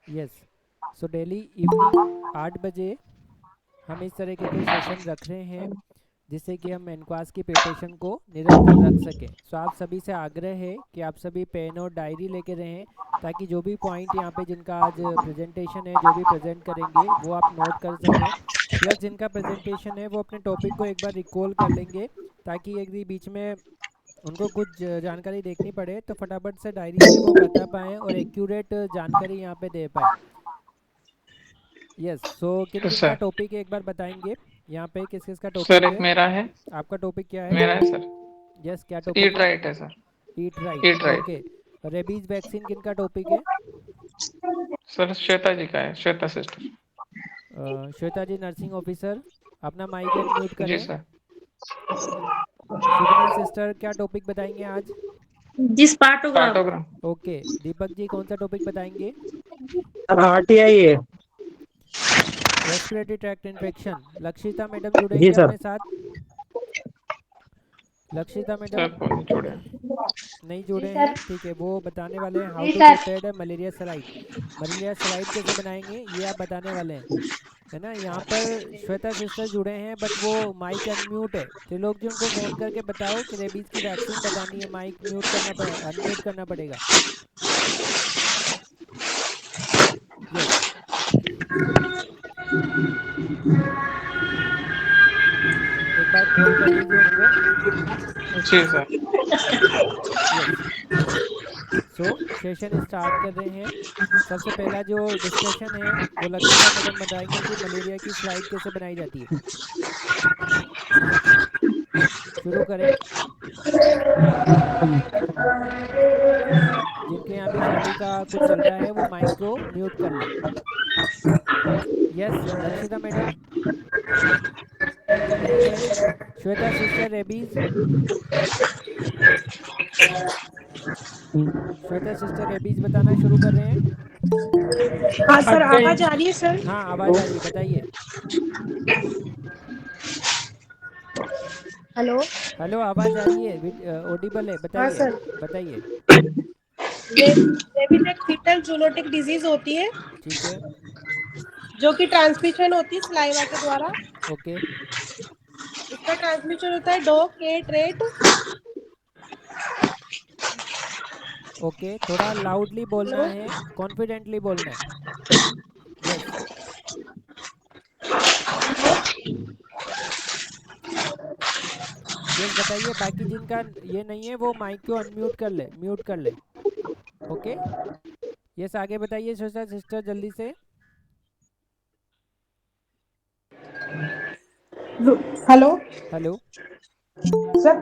Yes. So daily evening 8 बजे हम इस तरीके के सेशन रख रहे हैं जिससे कि हम एनक्वास की प्रिपरेशन को निरंतर रख सकें। सो आप सभी से आग्रह है कि आप सभी पेन और डायरी लेके रहें ताकि जो भी पॉइंट यहाँ पे जिनका आज प्रेजेंटेशन है, जो भी प्रेजेंट करेंगे वो आप नोट कर सकें। प्लस जिनका प्रेजेंटेशन है वो अपने टॉपिक को एक बार रिकॉल कर लेंगे ताकि यदि बीच में उनको कुछ जानकारी देखनी पड़े तो फटाफट से डायरी से वो बता पाएँ और एक्यूरेट जानकारी यहाँ पे दे पाए। यस। सो किन तो किन का सर टॉपिक है एक बार बताएंगे यहाँ पे, किस किस का सर टॉपिक एक है? मेरा है। आपका टॉपिक क्या है? मेरा है सर। यस, क्या सर टॉपिक ईट है? राइट है sir. Eat right, eat right. Okay. Rabies vaccine किन का टॉपिक है? सर श्वेता जी का है, श्वेता सिस्टर। श्वेता जी नर्सिंग ऑफिसर, अपना माइक अनम्यूट जी करें। सर। सुगना सिस्टर क्या टॉपिक बताएंगे आज? डिस्पार्टोग्राम। पार्टोग्राम। ओके। दीपक जी कौन सा टॉपिक बताएंगे? आरटीआई है। Respiratory tract infection. Lakshita madam ji जुड़ेंगे सर। अपने साथ? लक्षिता मैडम सर कौन छोड़े? नहीं जुड़े हैं, ठीक है। वो बताने वाले हैं हाउ जी to sir. Prepare malaria slide. Malaria slide कैसे बनाएंगे ये आप बताने वाले हैं, है ना? यहाँ पर श्वेता सिस्टर जुड़े हैं बट वो माइक अनम्यूट है। त्रिलोक जी उनको फ़ोन करके बताओ कि रेबीज़ की वैक्सीन बतानी है, माइक म्यूट करना पड़े, अनम्यूट करना पड़ेगा। यस। एक बार कॉल कर लीजिए उनको। जी sir. Yes. So session start कर रहे हैं। सबसे पहला जो डिस्कशन है वो लक्षिता मैडम बताएंगे कि मलेरिया की स्लाइड कैसे बनाई जाती है। शुरू करें। जिनके यहाँ भी शादी का कुछ चल रहा है वो माइक को म्यूट कर ले। Yes Lakshita madam. ठीक है। Shweta sister rabies. Shweta sister rabies बताना शुरू कर रहे हैं। हाँ सर, आवाज आ रही है सर? हाँ आवाज़ आ रही है, बताइए। हेलो। हेलो, आवाज़ आ रही है, ऑडिबल है, हाँ बताइए। सर। बताइए। रेबीज एक फीटल जूनोटिक डिजीज होती है ठीक है। जो कि ट्रांसमिशन होती है सलाइवा के द्वारा। ओके। इसका ट्रांसमिशन होता है डॉग, केट, रेट। ओके, थोड़ा लाउडली बोलना हेलो। है, कॉन्फिडेंटली बोलना है। यस। यस बताइए। बाकी जिनका ये नहीं है वो माइक को अनम्यूट कर ले, म्यूट कर ले। ओके। यस आगे बताइए श्वेता सिस्टर जल्दी से। Hello hello. Sir.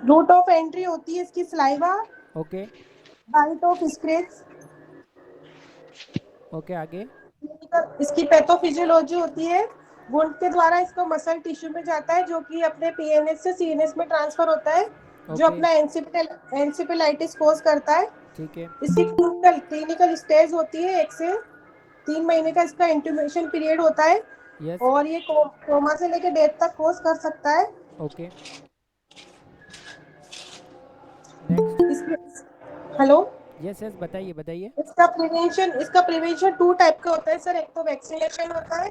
Route of entry होती है इसकी saliva. Okay. Bite of scratch. Okay आगे। इसकी पैथोफिजियोलॉजी होती है। वुंड के द्वारा इसको मसल टिश्यू में जाता है जो कि अपने पीएनएस से सीएनएस में ट्रांसफर होता है, जो ओके। अपना एनसिफिलाइटिस कोज करता है। ठीक है। इसकी क्लिनिकल क्लिनिकल स्टेज होती है 1 से 3 महीने का इसका इंक्यूबेशन पीरियड होता है। यस। और ये कोमा से लेकर डेथ तक कोज कर सकता है। ओके। नेक्स्ट। इसमें हेलो। यस यस बताइए बताइए। इसका प्रिवेंशन 2 टाइप का होता है सर। एक तो वैक्सीनेशन होता है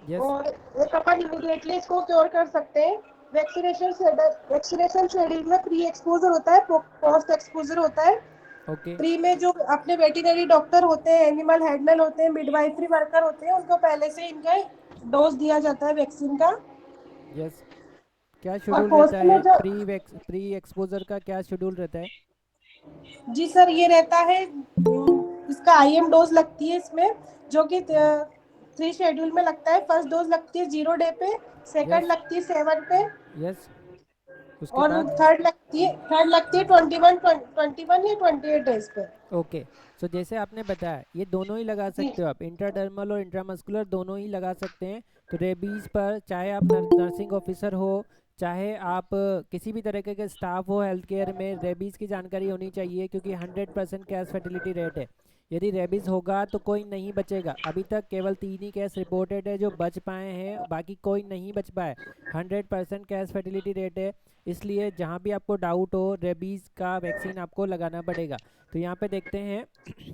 यस। और एक अपन इमीडिएटली इसको क्योर कर सकते हैं। वैक्सीनेशन शेड्यूल में प्री एक्सपोजर होता है, पोस्ट एक्सपोजर होता है। ओके। प्री में जो अपने वेटरनरी डॉक्टर होते हैं, एनिमल हैंडलर होते हैं, मिडवाइफरी वर्कर होते हैं, उनको पहले से इनका डोज दिया जाता है वैक्सीन का। यस। क्या और शेड्यूल रहता पोस्ट में है जो प्री एक्सपोजर का, क्या शेड्यूल रहता है? जी सर ये रहता है, इसका आईएम डोज लगती है इसमें, जो कि 3 शेड्यूल में लगता है। फर्स्ट डोज लगती है 0 डे पे, सेकंड यस। लगती है 7 पे, यस। उसके और बाद? थर्ड लगती है 21 या 28 डेज पे। ओके। सो जैसे आपने बताया ये दोनों ही लगा जी सकते हो आप, इंट्राडर्मल और इंट्रामस्कुलर दोनों ही लगा सकते हैं। तो रेबीज़ पर चाहे आप नर्सिंग ऑफिसर हो, चाहे आप किसी भी तरीके के स्टाफ हो हेल्थ केयर में, रेबीज़ की जानकारी होनी चाहिए क्योंकि 100% कैश फर्टिलिटी रेट है। यदि रेबीज होगा तो कोई नहीं बचेगा। अभी तक केवल 3 ही केस रिपोर्टेड है जो बच पाए हैं, बाकी कोई नहीं बच पाए। 100% केस फर्टिलिटी रेट है, इसलिए जहाँ भी आपको डाउट हो रेबीज़ का वैक्सीन आपको लगाना पड़ेगा। तो यहाँ पे देखते हैं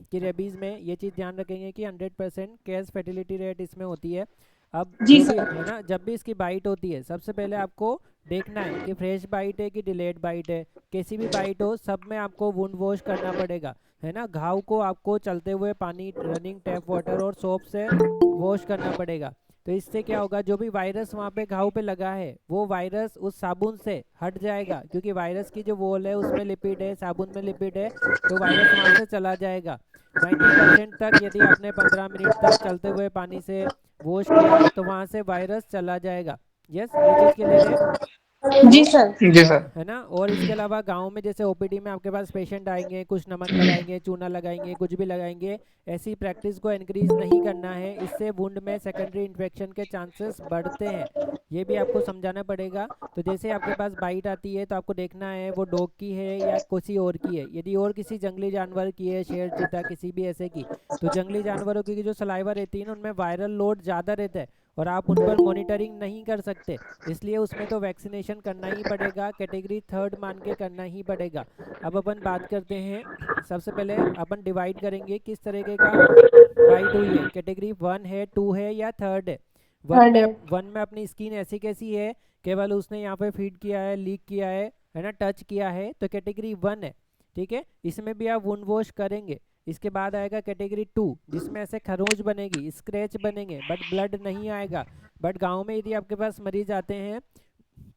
कि रेबीज़ में ये चीज़ ध्यान रखेंगे कि 100% केस फर्टिलिटी रेट इसमें होती है। अब जी जो भी सर। है ना, जब भी इसकी बाइट होती है सबसे पहले आपको देखना है कि फ्रेश बाइट है कि डिलेड बाइट है। कैसी भी बाइट हो सब में आपको वुंड वॉश करना पड़ेगा, है ना। घाव को आपको चलते हुए पानी, रनिंग टैप वाटर और सोप से वॉश करना पड़ेगा। तो इससे क्या होगा, जो भी वायरस वहाँ पे घाव पे लगा है वो वायरस उस साबुन से हट जाएगा, क्योंकि वायरस की जो वॉल है उसमें लिपिड है, साबुन में लिपिड है, तो वायरस वहाँ से चला जाएगा। 90% तक यदि आपने 15 मिनट तक चलते हुए पानी से वॉश किया तो वहाँ से वायरस चला जाएगा। यस, ये चीज़ क्लियर है। जी तो सर। जी सर। है ना। और इसके अलावा गांव में जैसे ओपीडी में आपके पास पेशेंट आएंगे, कुछ नमक लगाएंगे, चूना लगाएंगे, कुछ भी लगाएंगे, ऐसी प्रैक्टिस को इंक्रीज नहीं करना है। इससे वुंड में सेकेंडरी इन्फेक्शन के चांसेस बढ़ते हैं, ये भी आपको समझाना पड़ेगा। तो जैसे आपके पास बाइट आती है तो आपको देखना है वो डॉग की है या किसी और की है। यदि और किसी जंगली जानवर की है, शेर, चीता, किसी भी ऐसे की, तो जंगली जानवरों की जो सलाइवा रहती है ना उनमें वायरल लोड ज़्यादा रहता है और आप उन पर मॉनिटरिंग नहीं कर सकते, इसलिए उसमें तो वैक्सीनेशन करना ही पड़ेगा, कैटेगरी 3 मान के करना ही पड़ेगा। अब अपन बात करते हैं, सबसे पहले अपन डिवाइड करेंगे किस तरीके का बाइट हुई है, कैटेगरी 1 है, 2 है या 3 है। वन में अपनी स्किन ऐसी कैसी है, केवल उसने यहाँ पे फीड किया है, लीक किया है ना, टच किया है, तो कैटेगरी 1 है। ठीक है, इसमें भी आप वुंड वॉश करेंगे। इसके बाद आएगा कैटेगरी 2, जिसमें ऐसे खरोंच बनेगी, स्क्रैच बनेंगे, बट ब्लड नहीं आएगा। बट गांव में यदि आपके पास मरीज आते हैं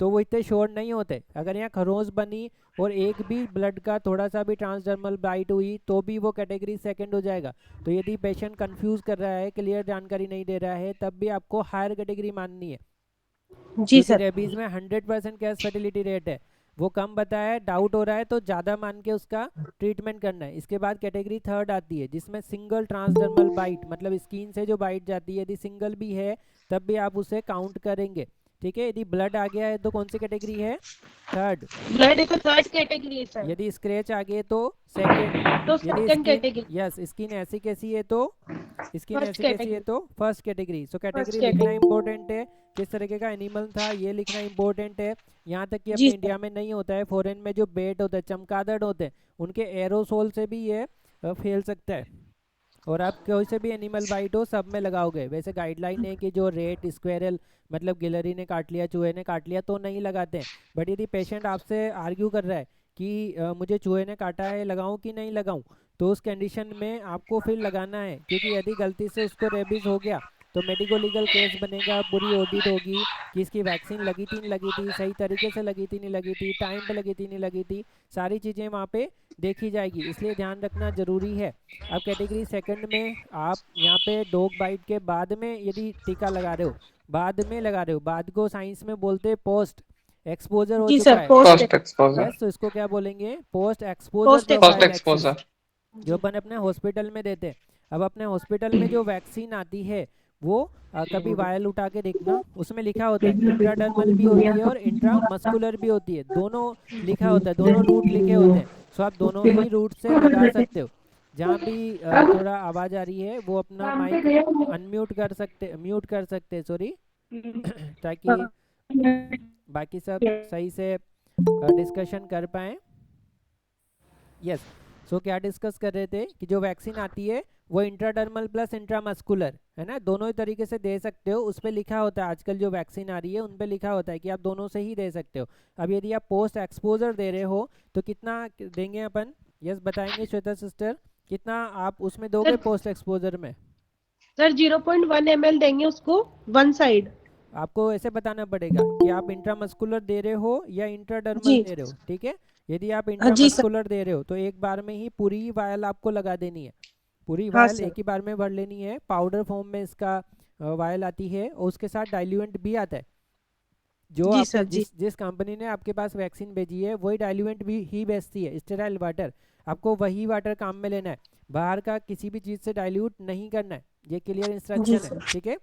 तो वो इतने श्योर नहीं होते, अगर यहाँ खरोंच बनी और एक भी ब्लड का थोड़ा सा भी ट्रांसडर्मल बाइट हुई तो भी वो कैटेगरी 2 हो जाएगा। तो यदि पेशेंट कंफ्यूज कर रहा है, क्लियर जानकारी नहीं दे रहा है, तब भी आपको हायर कैटेगरी माननी है, जी क्योंकि सर। रेबीज में 100% कैस फर्टिलिटी रेट है। वो कम बताया, डाउट हो रहा है तो ज़्यादा मान के उसका ट्रीटमेंट करना है। इसके बाद कैटेगरी 3 आती है, जिसमें सिंगल ट्रांसडर्मल बाइट, मतलब स्किन से जो बाइट जाती है, यदि सिंगल भी है तब भी आप उसे काउंट करेंगे। ठीक है, यदि ब्लड आ गया है तो कौन सी कैटेगरी है, 3। ब्लड तो थर्ड कैटेगरी है सर। यदि स्क्रैच आ गए तो 2nd। तो यदि second skin, category. Yes, skin ऐसी कैसी है तो, स्किन फर्स्ट ऐसी कैसी है कैटेगरी। तो 1st category. So first category लिखना कैटेगरी। इंपॉर्टेंट है, किस तरीके का एनिमल था ये लिखना इंपॉर्टेंट है। यहाँ तक कि जी अपने सर। इंडिया में नहीं होता है, फॉरेन में जो बेट होते हैं, चमगादड़ होते हैं, उनके एरोसोल से भी ये फैल सकता है। और आप कोई से भी एनिमल बाइट हो सब में लगाओगे। वैसे गाइडलाइन है कि जो रेट, स्क्वेरल, मतलब गिलहरी ने काट लिया, चूहे ने काट लिया तो नहीं लगाते हैं। बट यदि पेशेंट आपसे आर्ग्यू कर रहा है कि मुझे चूहे ने काटा है, लगाऊं कि नहीं लगाऊं, तो उस कंडीशन में आपको फिर लगाना है, क्योंकि यदि गलती से उसको रेबीज हो गया तो मेडिको लीगल केस बनेगा, पूरी ऑडिट होगी कि इसकी वैक्सीन लगी थी नहीं लगी थी, सही तरीके से लगी थी नहीं लगी थी, टाइम पे लगी थी नहीं लगी थी, सारी चीज़ें वहाँ पे देखी जाएगी, इसलिए ध्यान रखना ज़रूरी है। अब कैटेगरी 2 में आप यहाँ पे डॉग बाइट के बाद में यदि टीका लगा रहे हो, बाद में लगा रहे हो, बाद को साइंस में बोलते हैं पोस्ट एक्सपोजर हो जी चुका सर। है। पोस्ट। First exposure. यस, तो इसको क्या बोलेंगे, post exposure post first prophylaxis, exposure. जो अपन अपने हॉस्पिटल में देते हैं। अब अपने हॉस्पिटल में जो वैक्सीन आती है वो कभी वायल उठा के देखना, उसमें लिखा होता है इंट्राडर्मल भी होती है और इंट्रामस्कुलर भी होती है, दोनों लिखा होता है, दोनों रूट लिखे होते हैं। सो आप दोनों ही रूट से लगा सकते हो। जहाँ भी थोड़ा आवाज़ आ रही है वो अपना माइक अनम्यूट कर सकते, म्यूट कर सकते, सॉरी, ताकि बाकी सब सही से डिस्कशन कर पाएँ। यस, सो क्या डिस्कस कर रहे थे कि जो वैक्सीन आती है वो इंट्राडर्मल प्लस इंट्रामस्कुलर है ना, दोनों ही तरीके से दे सकते हो। उस पर लिखा होता है, आजकल जो वैक्सीन आ रही है उन पे लिखा होता है कि आप दोनों से ही दे सकते हो। अब यदि आप पोस्ट एक्सपोजर दे रहे हो तो कितना देंगे अपन, यस बताएंगे श्वेता सिस्टर, कितना आप उसमें दोगे पोस्ट एक्सपोजर में? सर 0.1 ml देंगे उसको, वन साइड। आपको ऐसे बताना पड़ेगा कि आप इंट्रामस्कुलर दे रहे हो या इंट्राडर्मल जी। दे रहे हो। ठीक है, यदि आप जी सर। इंट्रामस्कुलर दे रहे हो तो एक बार में ही पूरी वायल आपको लगा देनी है, पूरी हाँ वायल सर। एक ही बार में भर लेनी है। पाउडर फॉर्म में इसका वायल आती है और उसके साथ डाइल्यूएंट भी आता है। जो जी आपने सर। जी। जिस कंपनी ने आपके पास वैक्सीन भेजी है वही डाइल्यूएंट भी ही बेचती है, स्टेराइल वाटर, आपको वही वाटर काम में लेना है, बाहर का किसी भी चीज़ से डाइल्यूट नहीं करना है, ये क्लियर जी इंस्ट्रक्शन है। सर। ठीक है,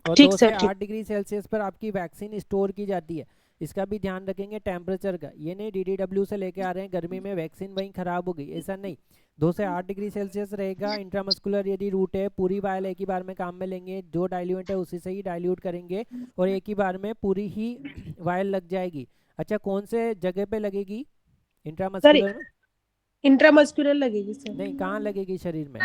और ठीक 2 से सर। ठीक। 8 डिग्री सेल्सियस पर आपकी वैक्सीन स्टोर की जाती है, इसका भी ध्यान रखेंगे टेम्परेचर का। ये नहीं DDW से लेके आ रहे हैं गर्मी में वैक्सीन वहीं ख़राब हो गई, ऐसा नहीं। 2 से 8 डिग्री सेल्सियस रहेगा। इंट्रामस्कुलर यदि रूट है, पूरी वायल एक ही बार में काम में लेंगे, जो डाइल्यूएंट है उसी से ही डाइल्यूट करेंगे और एक ही बार में पूरी ही वायल लग जाएगी। अच्छा, कौन से जगह पे लगेगी सर इंट्रामस्कुलर में? इंट्रामस्कुलर लगेगी सर। नहीं, कहाँ लगेगी शरीर में?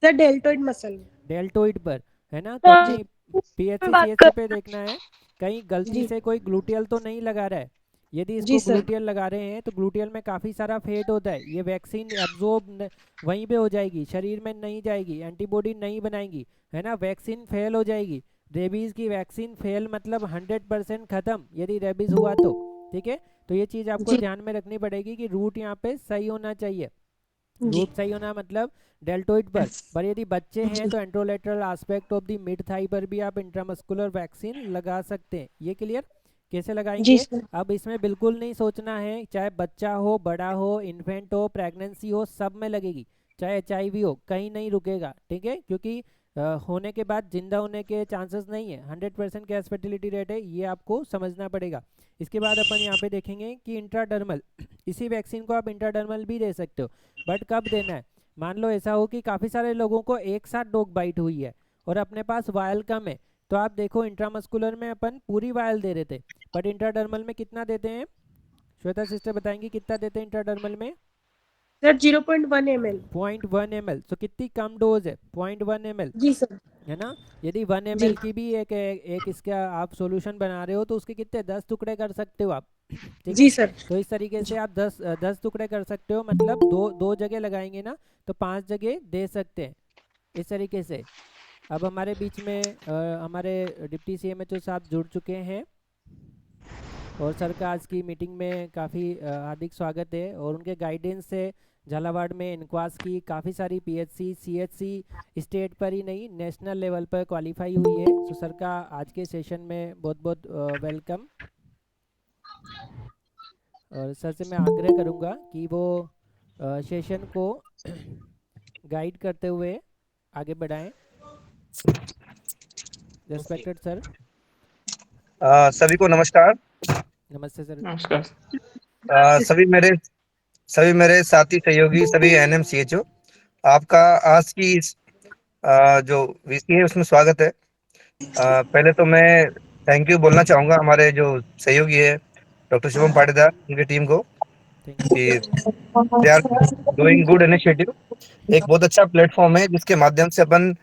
Sir deltoid muscle. डेल्टोइड पर, है ना। तो अपनी पीएचसी सीएचसी पे देखना है कहीं गलती जी से कोई ग्लूटियल तो नहीं लगा रहा है। यदि जी इसको सर। ग्लूटियल लगा रहे हैं तो ग्लूटियल में काफ़ी सारा फेट होता है, ये वैक्सीन एब्जॉर्ब वहीं पे हो जाएगी, शरीर में नहीं जाएगी, एंटीबॉडी नहीं बनाएगी, है ना, वैक्सीन फेल हो जाएगी। रेबीज़ की वैक्सीन फेल मतलब 100% ख़त्म यदि रेबीज़ हुआ तो, ठीक है। तो ये चीज़ आपको जी ध्यान में रखनी पड़ेगी कि रूट यहाँ पे सही होना चाहिए। जी रूट सही होना मतलब डेल्टोइड पर यदि बच्चे हैं जी तो anterolateral aspect of the mid thigh पर भी आप इंट्रामस्कुलर वैक्सीन लगा सकते हैं। ये क्लियर? कैसे जी लगाएंगे? सर। अब इसमें बिल्कुल नहीं सोचना है, चाहे बच्चा हो, बड़ा हो, इन्फेंट हो, प्रेगनेंसी हो, सब में लगेगी। चाहे एचआईवी हो, कहीं नहीं रुकेगा, ठीक है, क्योंकि होने के बाद जिंदा होने के चांसेस नहीं है। 100% गैस फर्टिलिटी रेट है, ये आपको समझना पड़ेगा। इसके बाद अपन यहाँ पे देखेंगे कि इंट्राडर्मल इसी वैक्सीन को आप इंट्राडर्मल भी दे सकते हो, बट कब देना है? मान लो ऐसा हो कि काफ़ी सारे लोगों को एक साथ डॉग बाइट हुई है और अपने पास वायल कम है, तो आप देखो इंट्रामस्कुलर में अपन पूरी वायल दे रहे थे, बट इंट्राडर्मल में कितना देते हैं? श्वेता सिस्टर बताएंगी कितना देते हैं इंट्राडर्मल में? Sir 0.1 ml। 0.1 ml। तो कितनी कम डोज है? 0.1 ml, जी सर। है ना। यदि 1 ml जी की भी एक इसका आप सॉल्यूशन बना रहे हो तो उसके कितने 10 टुकड़े कर सकते हो आप, ठीक है। जी सर। तो इस तरीके से आप 10 टुकड़े कर सकते हो, मतलब दो दो जगह लगाएंगे ना तो 5 जगह दे सकते हैं, इस तरीके से। अब हमारे बीच में हमारे डिप्टी सीएमएचओ साहब जुड़ चुके हैं और सर का आज की मीटिंग में काफ़ी हार्दिक स्वागत है, और उनके गाइडेंस से झालावाड़ में इनक्वास की काफ़ी सारी पीएचसी सीएचसी स्टेट पर ही नहीं नेशनल लेवल पर क्वालिफाई हुई है। तो सर का आज के सेशन में बहुत बहुत वेलकम। और सर से मैं आग्रह करूँगा कि वो सेशन को गाइड करते हुए आगे बढ़ाएं। Respected sir. सभी को नमस्कार। नमस्ते सर। नमस्कार। अ, सभी मेरे सभी मेरे साथी सहयोगी सभी एनएमसीएचओ, आपका आज की इस जो वीसी है उसमें स्वागत है। पहले तो मैं थैंक यू बोलना चाहूँगा हमारे जो सहयोगी है डॉक्टर शुभम पाटीदार, उनकी टीम को, थैंक यू कि they are doing good initiative. एक बहुत अच्छा प्लेटफॉर्म है जिसके माध्यम से अपन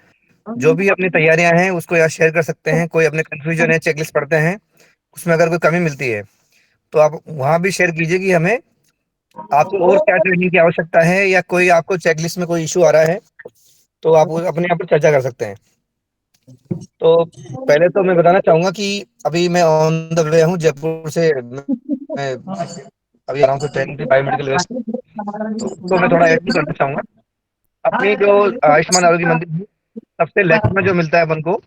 जो भी अपनी तैयारियां हैं उसको यहाँ शेयर कर सकते हैं। कोई अपने कंफ्यूजन है, चेकलिस्ट पढ़ते हैं, उसमें अगर कोई कमी मिलती है तो आप वहाँ भी शेयर कीजिए कि हमें आपको और क्या ट्रेनिंग की आवश्यकता है, या कोई आपको चेकलिस्ट में कोई इशू आ रहा है तो आप अपने यहाँ पर चर्चा कर सकते हैं। तो पहले तो मैं बताना चाहूंगा कि अभी मैं ऑन द वे हूँ जयपुर से। मैं अभी आ रहा हूँ ट्रेनिंग की बायोमेडिकल वेस्ट। तो मैं थोड़ा ऐड करना चाहूंगा अपनी जो आयुष्मान आरोग्य मंदिर है, सबसे लेफ्ट में जो मिलता है अपन को,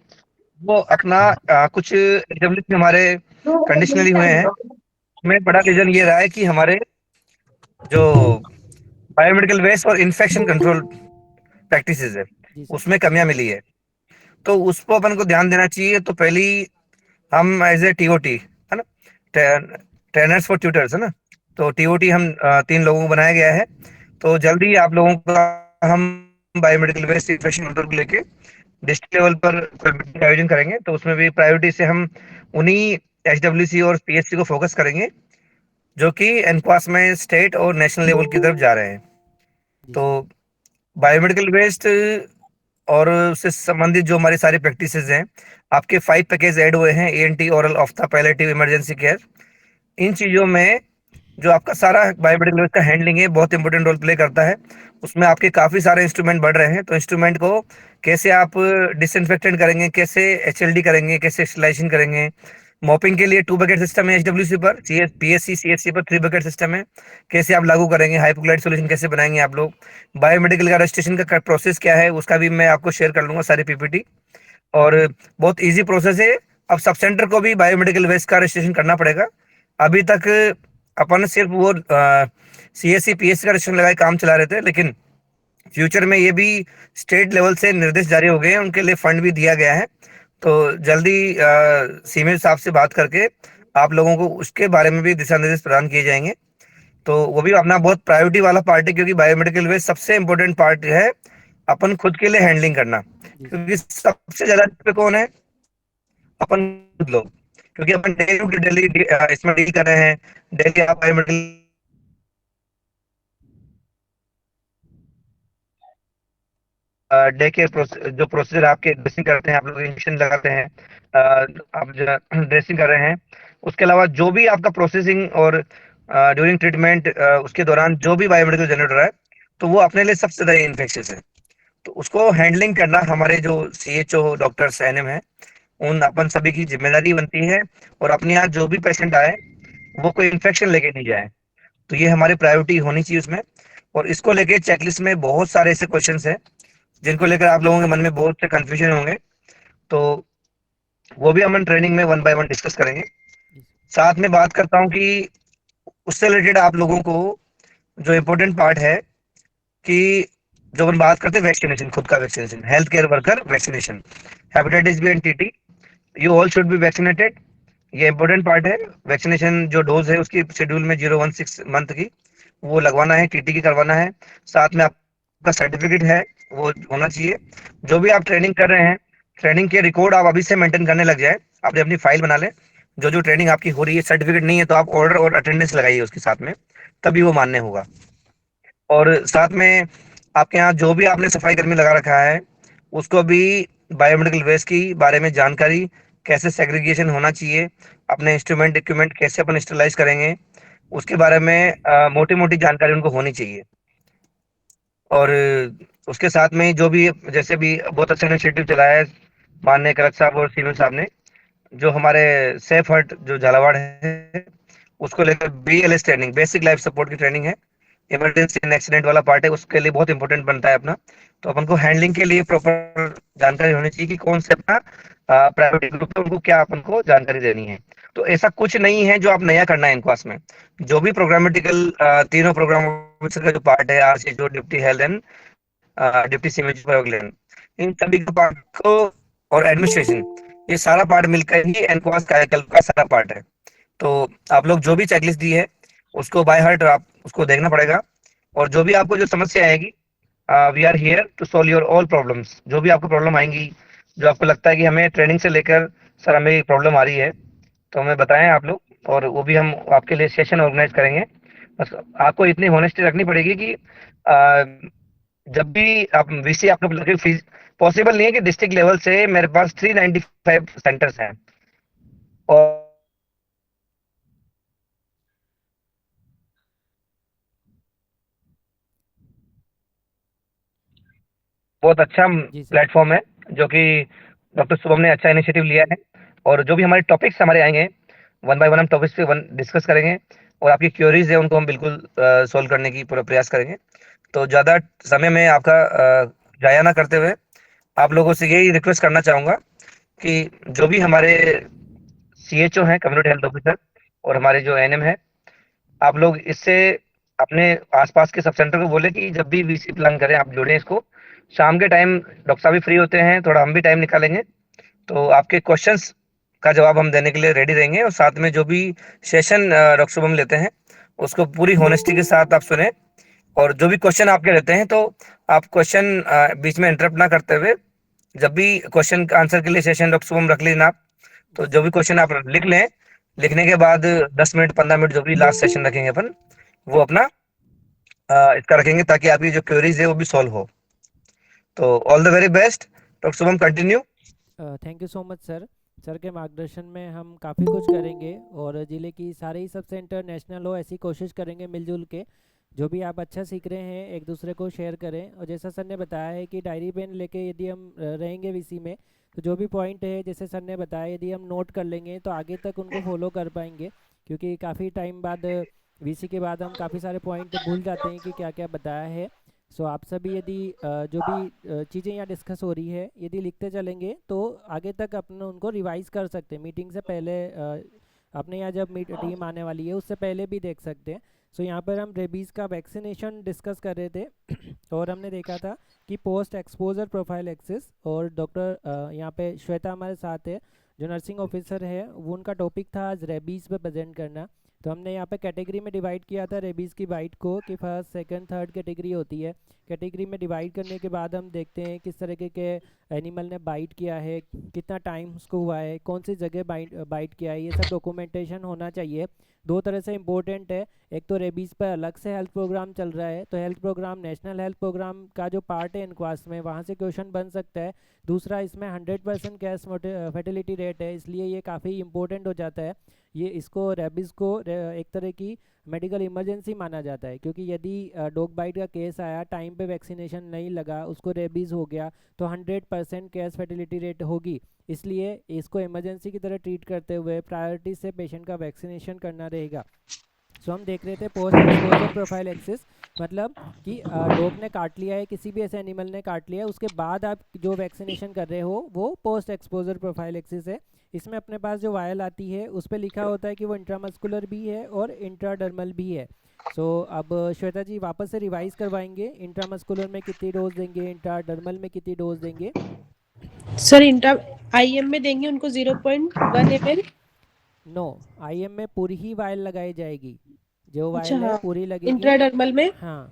वो अपना कुछ एग्जाम्पल हमारे कंडीशनली हुए हैं। उसमें बड़ा रीजन ये रहा है कि हमारे जो बायोमेडिकल वेस्ट और इन्फेक्शन कंट्रोल प्रैक्टिसेस है जी सर। उसमें कमियां मिली है, तो उसको अपन को ध्यान देना चाहिए। तो पहली हम एज ए टीओटी है ना, ट्रेनर्स फॉर ट्यूटर्स है ना, तो टीओटी हम 3 लोगों को बनाया गया है। तो जल्दी आप लोगों का हम बायोमेडिकल वेस्ट इन्फेक्शन कंट्रोल को लेके डिस्ट्रिक्ट लेवल पर कोई मीटिंग का आयोजन करेंगे, तो उसमें भी प्रायोरिटी से हम उन्हीं एचडब्ल्यूसी और पीएचसी को फोकस करेंगे जो कि एनक्वास में स्टेट और नेशनल लेवल की तरफ जा रहे हैं। जी तो सर। बायोमेडिकल वेस्ट और उससे संबंधित जो हमारी सारी प्रैक्टिसेस हैं, आपके 5 पैकेज ऐड हुए हैं, ANT, oral, ऑफ्था, palliative, emergency care. इन चीजों में जो आपका सारा बायोमेडिकल वेस्ट का हैंडलिंग है बहुत इंपॉर्टेंट रोल प्ले करता है। उसमें आपके काफी सारे इंस्ट्रूमेंट बढ़ रहे हैं, तो इंस्ट्रूमेंट को कैसे आप डिसइंफेक्टेंट करेंगे, कैसे एचएलडी करेंगे, कैसे स्टरलाइजेशन करेंगे। मॉपिंग के लिए 2 बकेट सिस्टम है एचडब्ल्यूसी पर, पीएससी सीएचसी पर 3 बकेट सिस्टम है। कैसे आप लागू करेंगे, हाइपोक्लाइट सोल्यूशन कैसे बनाएंगे आप लोग, बायोमेडिकल का रजिस्ट्रेशन का प्रोसेस क्या है, उसका भी मैं आपको शेयर कर लूंगा सारी पीपीटी। और बहुत इजी प्रोसेस है। अब सब सेंटर को भी बायोमेडिकल वेस्ट का रजिस्ट्रेशन करना पड़ेगा। अभी तक अपन सिर्फ वो सीएससी पीएससी का रजिस्ट्रेशन लगाए काम चला रहे थे, लेकिन फ्यूचर में ये भी स्टेट लेवल से निर्देश जारी हो गए हैं, उनके लिए फंड भी दिया गया है। तो जल्दी सीएम साहब से बात करके आप लोगों को उसके बारे में भी दिशा निर्देश प्रदान किए जाएंगे तो वो भी अपना बहुत प्रायोरिटी वाला पार्ट है, क्योंकि बायोमेडिकल वेस्ट सबसे इम्पोर्टेंट पार्ट है अपन खुद के लिए हैंडलिंग करना। जी सर। क्योंकि सबसे ज्यादा पे कौन है? अपन खुद लोग। क्योंकि अपन डेली टू डेली इसमें डील कर रहे हैं। डेली आप बायोमेडिकल डे के जो प्रोसीजर आपके ड्रेसिंग करते हैं, आप लोग इंजेक्शन लगाते हैं, आप जो ड्रेसिंग कर रहे हैं, उसके अलावा जो भी आपका प्रोसेसिंग और ड्यूरिंग ट्रीटमेंट उसके दौरान जो भी बायोमेडिकल जनरेट हो रहा है, तो वो अपने लिए सबसे ज्यादा इन्फेक्शियस है। तो उसको हैंडलिंग करना हमारे जो CHO डॉक्टर्स एनएम है, उन अपन सभी की जिम्मेदारी बनती है। और अपने यहाँ जो भी पेशेंट आए वो कोई इन्फेक्शन लेके नहीं जाए, तो ये हमारी प्रायोरिटी होनी चाहिए उसमें। और इसको लेके चेकलिस्ट में बहुत सारे ऐसे क्वेश्चंस हैं जिनको लेकर आप लोगों के मन में बहुत से कंफ्यूजन होंगे, तो वो भी हम ट्रेनिंग में वन बाय वन डिस्कस करेंगे। जी सर। साथ में बात करता हूँ कि उससे रिलेटेड आप लोगों को जो इम्पोर्टेंट पार्ट है कि जब हम बात करते हैं वैक्सीनेशन, खुद का vaccination, health care worker vaccination, hepatitis B and TT, you all should be vaccinated. ये इंपॉर्टेंट पार्ट है। वैक्सीनेशन जो डोज है उसकी शेड्यूल में 016 मंथ की वो लगवाना है, TT की करवाना है। साथ में आपका सर्टिफिकेट है वो होना चाहिए। जो भी आप ट्रेनिंग कर रहे हैं, ट्रेनिंग के रिकॉर्ड आप अभी से मेंटेन करने लग जाए, आपने अपनी फाइल बना लें। जो जो ट्रेनिंग आपकी हो रही है, सर्टिफिकेट नहीं है तो आप ऑर्डर और अटेंडेंस लगाइए उसके साथ में, तभी वो मान्य होगा। और साथ में आपके यहाँ जो भी आपने सफाई कर्मी लगा रखा है, उसको भी बायोमेडिकल वेस्ट की बारे में जानकारी, कैसे सेग्रीगेशन होना चाहिए, अपने इंस्ट्रूमेंट इक्विपमेंट कैसे अपन स्टरलाइज करेंगे, उसके बारे में मोटी मोटी जानकारी उनको होनी चाहिए। और उसके साथ में जो भी, जैसे भी बहुत अच्छा इनिशिएटिव चलाया है माननीय कलेक्टर साहब और सीएम साहब ने, जो हमारे सेफ हर्ट जो झालावाड़ है, उसको लेकर BLS training, basic life support की ट्रेनिंग है, इमरजेंसी एंड एक्सीडेंट वाला पार्ट है, उसके लिए बहुत इंपॉर्टेंट बनता है अपना। तो अपन को हैंडलिंग के लिए प्रॉपर जानकारी होनी चाहिए कि कौन से अपना प्रायोरिटी ग्रुप है, उनको क्या अपन को जानकारी देनी है। तो ऐसा कुछ नहीं है जो आप नया करना है इनक्वास में। जो भी प्रोग्रामेटिकल तीनों प्रोग्राम ऑफिसर का जो पार्ट है, RCHO, deputy health and deputy CMHO, इन सभी के पार्ट को, और एडमिनिस्ट्रेशन, ये सारा पार्ट मिलकर ही एनक्वास कायाकल्प का सारा पार्ट है। तो आप लोग जो भी चेकलिस्ट दी है उसको बाय हार्ट आप उसको देखना पड़ेगा। और जो भी आपको जो समस्या आएगी, we are here to solve your all problems. जो भी आपको प्रॉब्लम आएंगी, जो आपको लगता है कि हमें ट्रेनिंग से लेकर सर हमें प्रॉब्लम आ रही है, तो हमें बताएं आप लोग, और वो भी हम आपके लिए सेशन ऑर्गेनाइज करेंगे। बस आपको इतनी होनेस्टी रखनी पड़ेगी कि जब भी आप VC आपको लगे, फीस पॉसिबल नहीं है कि डिस्ट्रिक्ट लेवल से मेरे पास 395 सेंटर्स हैं, और बहुत अच्छा जी सर। प्लेटफॉर्म है जो कि डॉक्टर शुभम ने अच्छा इनिशिएटिव लिया है। और जो भी हमारे टॉपिक्स हमारे आएंगे, वन बाय वन हम टॉपिक्स पे वन डिस्कस करेंगे, और आपकी क्वेरीज है उनको हम बिल्कुल सोल्व करने की पूरा प्रयास करेंगे। तो ज़्यादा समय में आपका जाया ना करते हुए, आप लोगों से यही रिक्वेस्ट करना चाहूँगा कि जो भी हमारे CHO हैं, कम्युनिटी हेल्थ ऑफिसर, और हमारे जो NM है, आप लोग इससे अपने आसपास के सब सेंटर को बोले कि जब भी VC प्लान करें आप जोड़ें इसको। शाम के टाइम डॉक्टर साहब भी फ्री होते हैं, थोड़ा हम भी टाइम निकालेंगे, तो आपके क्वेश्चंस का जवाब हम देने के लिए रेडी रहेंगे। और साथ में जो भी सेशन डॉक्टर शुभम लेते हैं उसको पूरी होनेस्टी के साथ आप सुने, और जो भी क्वेश्चन आपके रहते हैं तो आप क्वेश्चन बीच में इंटरप्ट ना करते हुए, जब भी क्वेश्चन का आंसर के लिए सेशन डॉक्टर शुभम रख लेना आप, जी तो जो सर। भी क्वेश्चन आप लिख लें, लिखने के बाद 10 मिनट 15 मिनट जो भी लास्ट सेशन रखेंगे अपन, वो अपना इसका रखेंगे, ताकि आपकी जो क्वेरीज है वो भी सॉल्व हो। तो all the very best doctor Shubham, continue. Thank you so much sir. Sir के मार्गदर्शन में हम काफ़ी कुछ करेंगे, और ज़िले की सारे ही सब सेंटर नेशनल हो ऐसी कोशिश करेंगे मिलजुल के। जो भी आप अच्छा सीख रहे हैं एक दूसरे को शेयर करें। और जैसा सर ने बताया है कि डायरी पेन लेके यदि हम रहेंगे VC में, तो जो भी पॉइंट है जैसे सर ने बताया, यदि हम नोट कर लेंगे तो आगे तक उनको फॉलो कर पाएंगे। क्योंकि काफ़ी टाइम बाद VC के बाद हम काफ़ी सारे पॉइंट भूल जाते हैं कि क्या क्या बताया है। सो आप सभी यदि जो भी चीज़ें यहाँ डिस्कस हो रही है यदि लिखते चलेंगे तो आगे तक अपने उनको रिवाइज कर सकते हैं। मीटिंग से पहले अपने यहाँ जब टीम आने वाली है उससे पहले भी देख सकते हैं। सो यहाँ पर हम रेबीज़ का वैक्सीनेशन डिस्कस कर रहे थे और हमने देखा था कि पोस्ट एक्सपोजर प्रोफाइल एक्सेस, और डॉक्टर यहाँ पे श्वेता हमारे साथ है जो नर्सिंग ऑफिसर है, वो उनका टॉपिक था आज रेबीज़ पे प्रेजेंट करना। तो हमने यहाँ पे कैटेगरी में डिवाइड किया था रेबीज़ की बाइट को कि फर्स्ट सेकंड थर्ड कैटेगरी होती है। कैटेगरी में डिवाइड करने के बाद हम देखते हैं किस तरीके के एनिमल ने बाइट किया है, कितना टाइम उसको हुआ है, कौन सी जगह बाइट किया है, ये सब डॉक्यूमेंटेशन होना चाहिए। दो तरह से इम्पोर्टेंट है, एक तो रेबीज़ पर अलग से हेल्थ प्रोग्राम चल रहा है, तो health program national health program का जो पार्ट है इनक्वास में, वहाँ से क्वेश्चन बन सकता है। दूसरा, इसमें 100% कैस फर्टिलिटी रेट है, इसलिए ये काफ़ी इंपॉर्टेंट हो जाता है। ये इसको रेबीज़ को एक तरह की मेडिकल इमरजेंसी माना जाता है, क्योंकि यदि डॉग बाइट का केस आया, टाइम पे वैक्सीनेशन नहीं लगा, उसको रेबीज़ हो गया, तो 100% कैस फर्टिलिटी रेट होगी। इसलिए इसको इमरजेंसी की तरह ट्रीट करते हुए प्रायोरिटी से पेशेंट का वैक्सीनेशन करना रहेगा। सो हम देख रहे थे पोस्ट एक्सपोजर प्रोफाइल एक्सिस, मतलब कि डॉग ने काट लिया है, किसी भी ऐसे एनिमल ने काट लिया है, उसके बाद आप जो वैक्सीनेशन कर रहे हो वो पोस्ट एक्सपोजर प्रोफाइल एक्सिस है। इसमें अपने पास जो वायल आती है उस पर लिखा होता है कि वो इंट्रामस्कुलर भी है और इंट्राडर्मल भी है। सो अब श्वेता जी वापस से रिवाइज करवाएंगे, इंट्रामस्कुलर में कितनी डोज देंगे, इंट्राडर्मल में कितनी डोज देंगे? सर इंट्रा आईएम में देंगे उनको 0.1 ml। नो, आईएम में पूरी ही वायल लगाई जाएगी, जो अच्छा वायल है हाँ, पूरी लगेगी। इंट्राडर्मल में हाँ,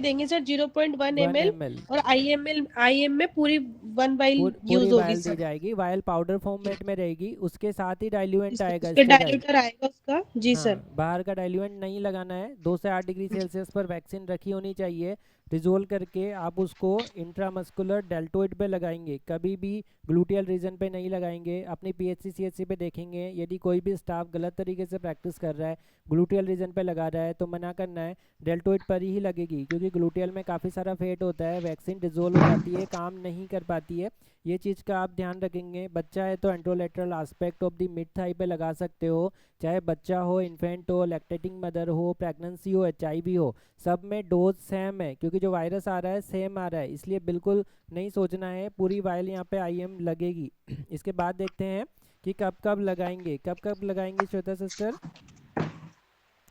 देंगे सर 0.1 1 ml, ml और आईएम में पूरी 1 वाइल पूरी यूज होगी वायल दी सर। जाएगी। वायल पाउडर फॉर्मेट में रहेगी, उसके साथ ही डाइल्यूएंट आएगा, उसके स्टेराइल। डायल्यूटर आएगा उसका। जी सर। हाँ, बाहर का डाइल्यूएंट नहीं लगाना है। 2 से 8 डिग्री सेल्सियस पर वैक्सीन रखी होनी चाहिए। रिजोल्व करके आप उसको इंट्रामस्कुलर डेल्टोइड पे लगाएंगे, कभी भी ग्लूटियल रीजन पे नहीं लगाएंगे। अपनी पीएचसी सीएचसी पे देखेंगे, यदि कोई भी स्टाफ गलत तरीके से प्रैक्टिस कर रहा है, ग्लूटियल रीजन पे लगा रहा है, तो मना करना है, डेल्टोइड पर ही लगेगी, क्योंकि ग्लूटियल में काफ़ी सारा फेट होता है, वैक्सीन डिजोल्व हो जाती है, काम नहीं कर पाती है। ये चीज़ का आप ध्यान रखेंगे। बच्चा है तो anterolateral aspect of the mid thigh पे लगा सकते हो, चाहे बच्चा हो, इन्फेंट हो, लैक्टेटिंग मदर हो, प्रेगनेंसी हो, एचआईवी हो, सब में डोज सेम है, क्योंकि जो वायरस आ रहा है सेम आ रहा है, इसलिए बिल्कुल नहीं सोचना है। पूरी वायल यहाँ पे आईएम लगेगी। इसके बाद देखते हैं कि कब कब लगाएंगे, कब कब लगाएंगे Shweta sister?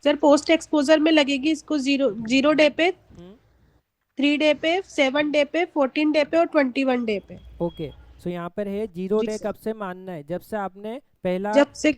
Sir post exposure में लगेगी इसको 0 डे पे, 3 डे पे, 7 डे पे, 14 डे पे और 21 डे पे। ओके, सो यहाँ पर है 0 जी डे सर। कब से मानना है? जब से आपने पहला, जब से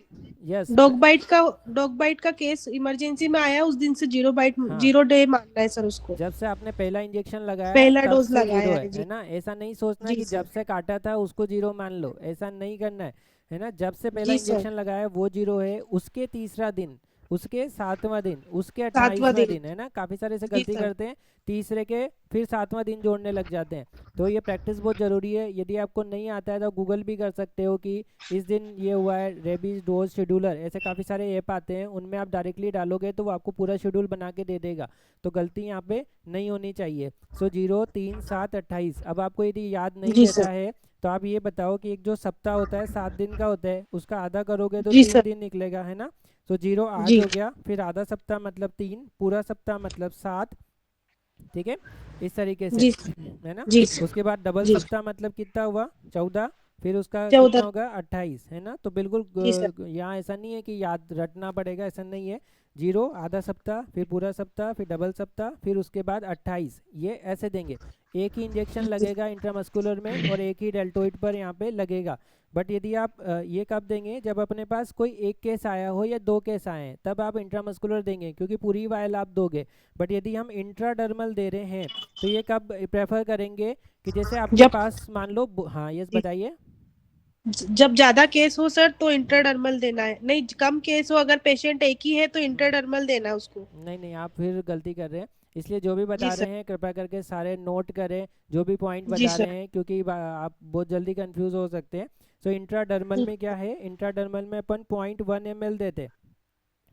यस, डॉग बाइट का केस इमरजेंसी में आया उस दिन से 0 हाँ, डे मानना है सर उसको। जब से आपने पहला इंजेक्शन लगाया पहला तब डोज से लगाया 0 है। है जी ना? ऐसा नहीं सोचना जी कि जब सर। से काटा था उसको 0 मान लो, ऐसा नहीं करना है ना? जब से पहला जी सर। इंजेक्शन लगाया वो 0 है, उसके तीसरा दिन, उसके 7वां दिन, उसके 7वां 28वां दिन। दिन, है ना? काफ़ी सारे से जी गलती सर। करते हैं, तीसरे के फिर 7वां दिन जोड़ने लग जाते हैं। तो ये प्रैक्टिस बहुत ज़रूरी है। यदि आपको नहीं आता है तो गूगल भी कर सकते हो कि इस दिन ये हुआ है, रेबीज डोज शेड्यूलर, ऐसे काफ़ी सारे ऐप आते हैं, उनमें आप डायरेक्टली डालोगे तो वो आपको पूरा शेड्यूल बना के दे देगा। तो गलती यहाँ पे नहीं होनी चाहिए। सो 0, 3, 7, 28। अब आपको यदि याद नहीं जी रहता सर। है तो आप ये बताओ कि एक जो सप्ताह होता है 7 दिन का होता है, उसका आधा करोगे तो जी 3 सर। दिन निकलेगा, है ना? तो 0 आज जी हो गया, फिर आधा सप्ताह मतलब 3, पूरा सप्ताह मतलब 7, ठीक है? इस तरीके से, जी है ना? जी सर। उसके बाद डबल जी सप्ताह मतलब कितना हुआ? 14, फिर उसका कितना 14। होगा? 28, है ना? तो बिल्कुल जी सर। यहाँ ऐसा नहीं है कि याद रटना पड़ेगा, ऐसा नहीं है। 0 आधा सप्ताह, फिर पूरा सप्ताह, फिर डबल सप्ताह, फिर उसके बाद 28, ये ऐसे देंगे। एक ही इंजेक्शन लगेगा इंट्रामस्कुलर में और एक ही डेल्टोइड पर यहाँ पे लगेगा। बट यदि आप ये कब देंगे? जब अपने पास कोई एक केस आया हो या 2 केस आए हैं, तब आप इंट्रामस्कुलर देंगे, क्योंकि पूरी वायल आप दोगे। बट यदि हम इंट्राडर्मल दे रहे हैं तो ये कब प्रेफर करेंगे? कि जैसे आपके जब पास मान लो हाँ, यस बताइए। जब ज्यादा केस हो सर तो इंट्राडर्मल देना है, नहीं कम केस हो, अगर पेशेंट एक ही है तो इंट्राडर्मल देना है उसको। नहीं नहीं, आप फिर गलती कर रहे हैं। इसलिए जो भी जी बता सर। रहे हैं कृपया करके सारे नोट करें, जो भी पॉइंट जी बता सर। रहे हैं, क्योंकि आप बहुत जल्दी कंफ्यूज हो सकते हैं। सो इंट्राडर्मल में क्या है? इंट्राडर्मल में अपन 0.1 ml देते हैं,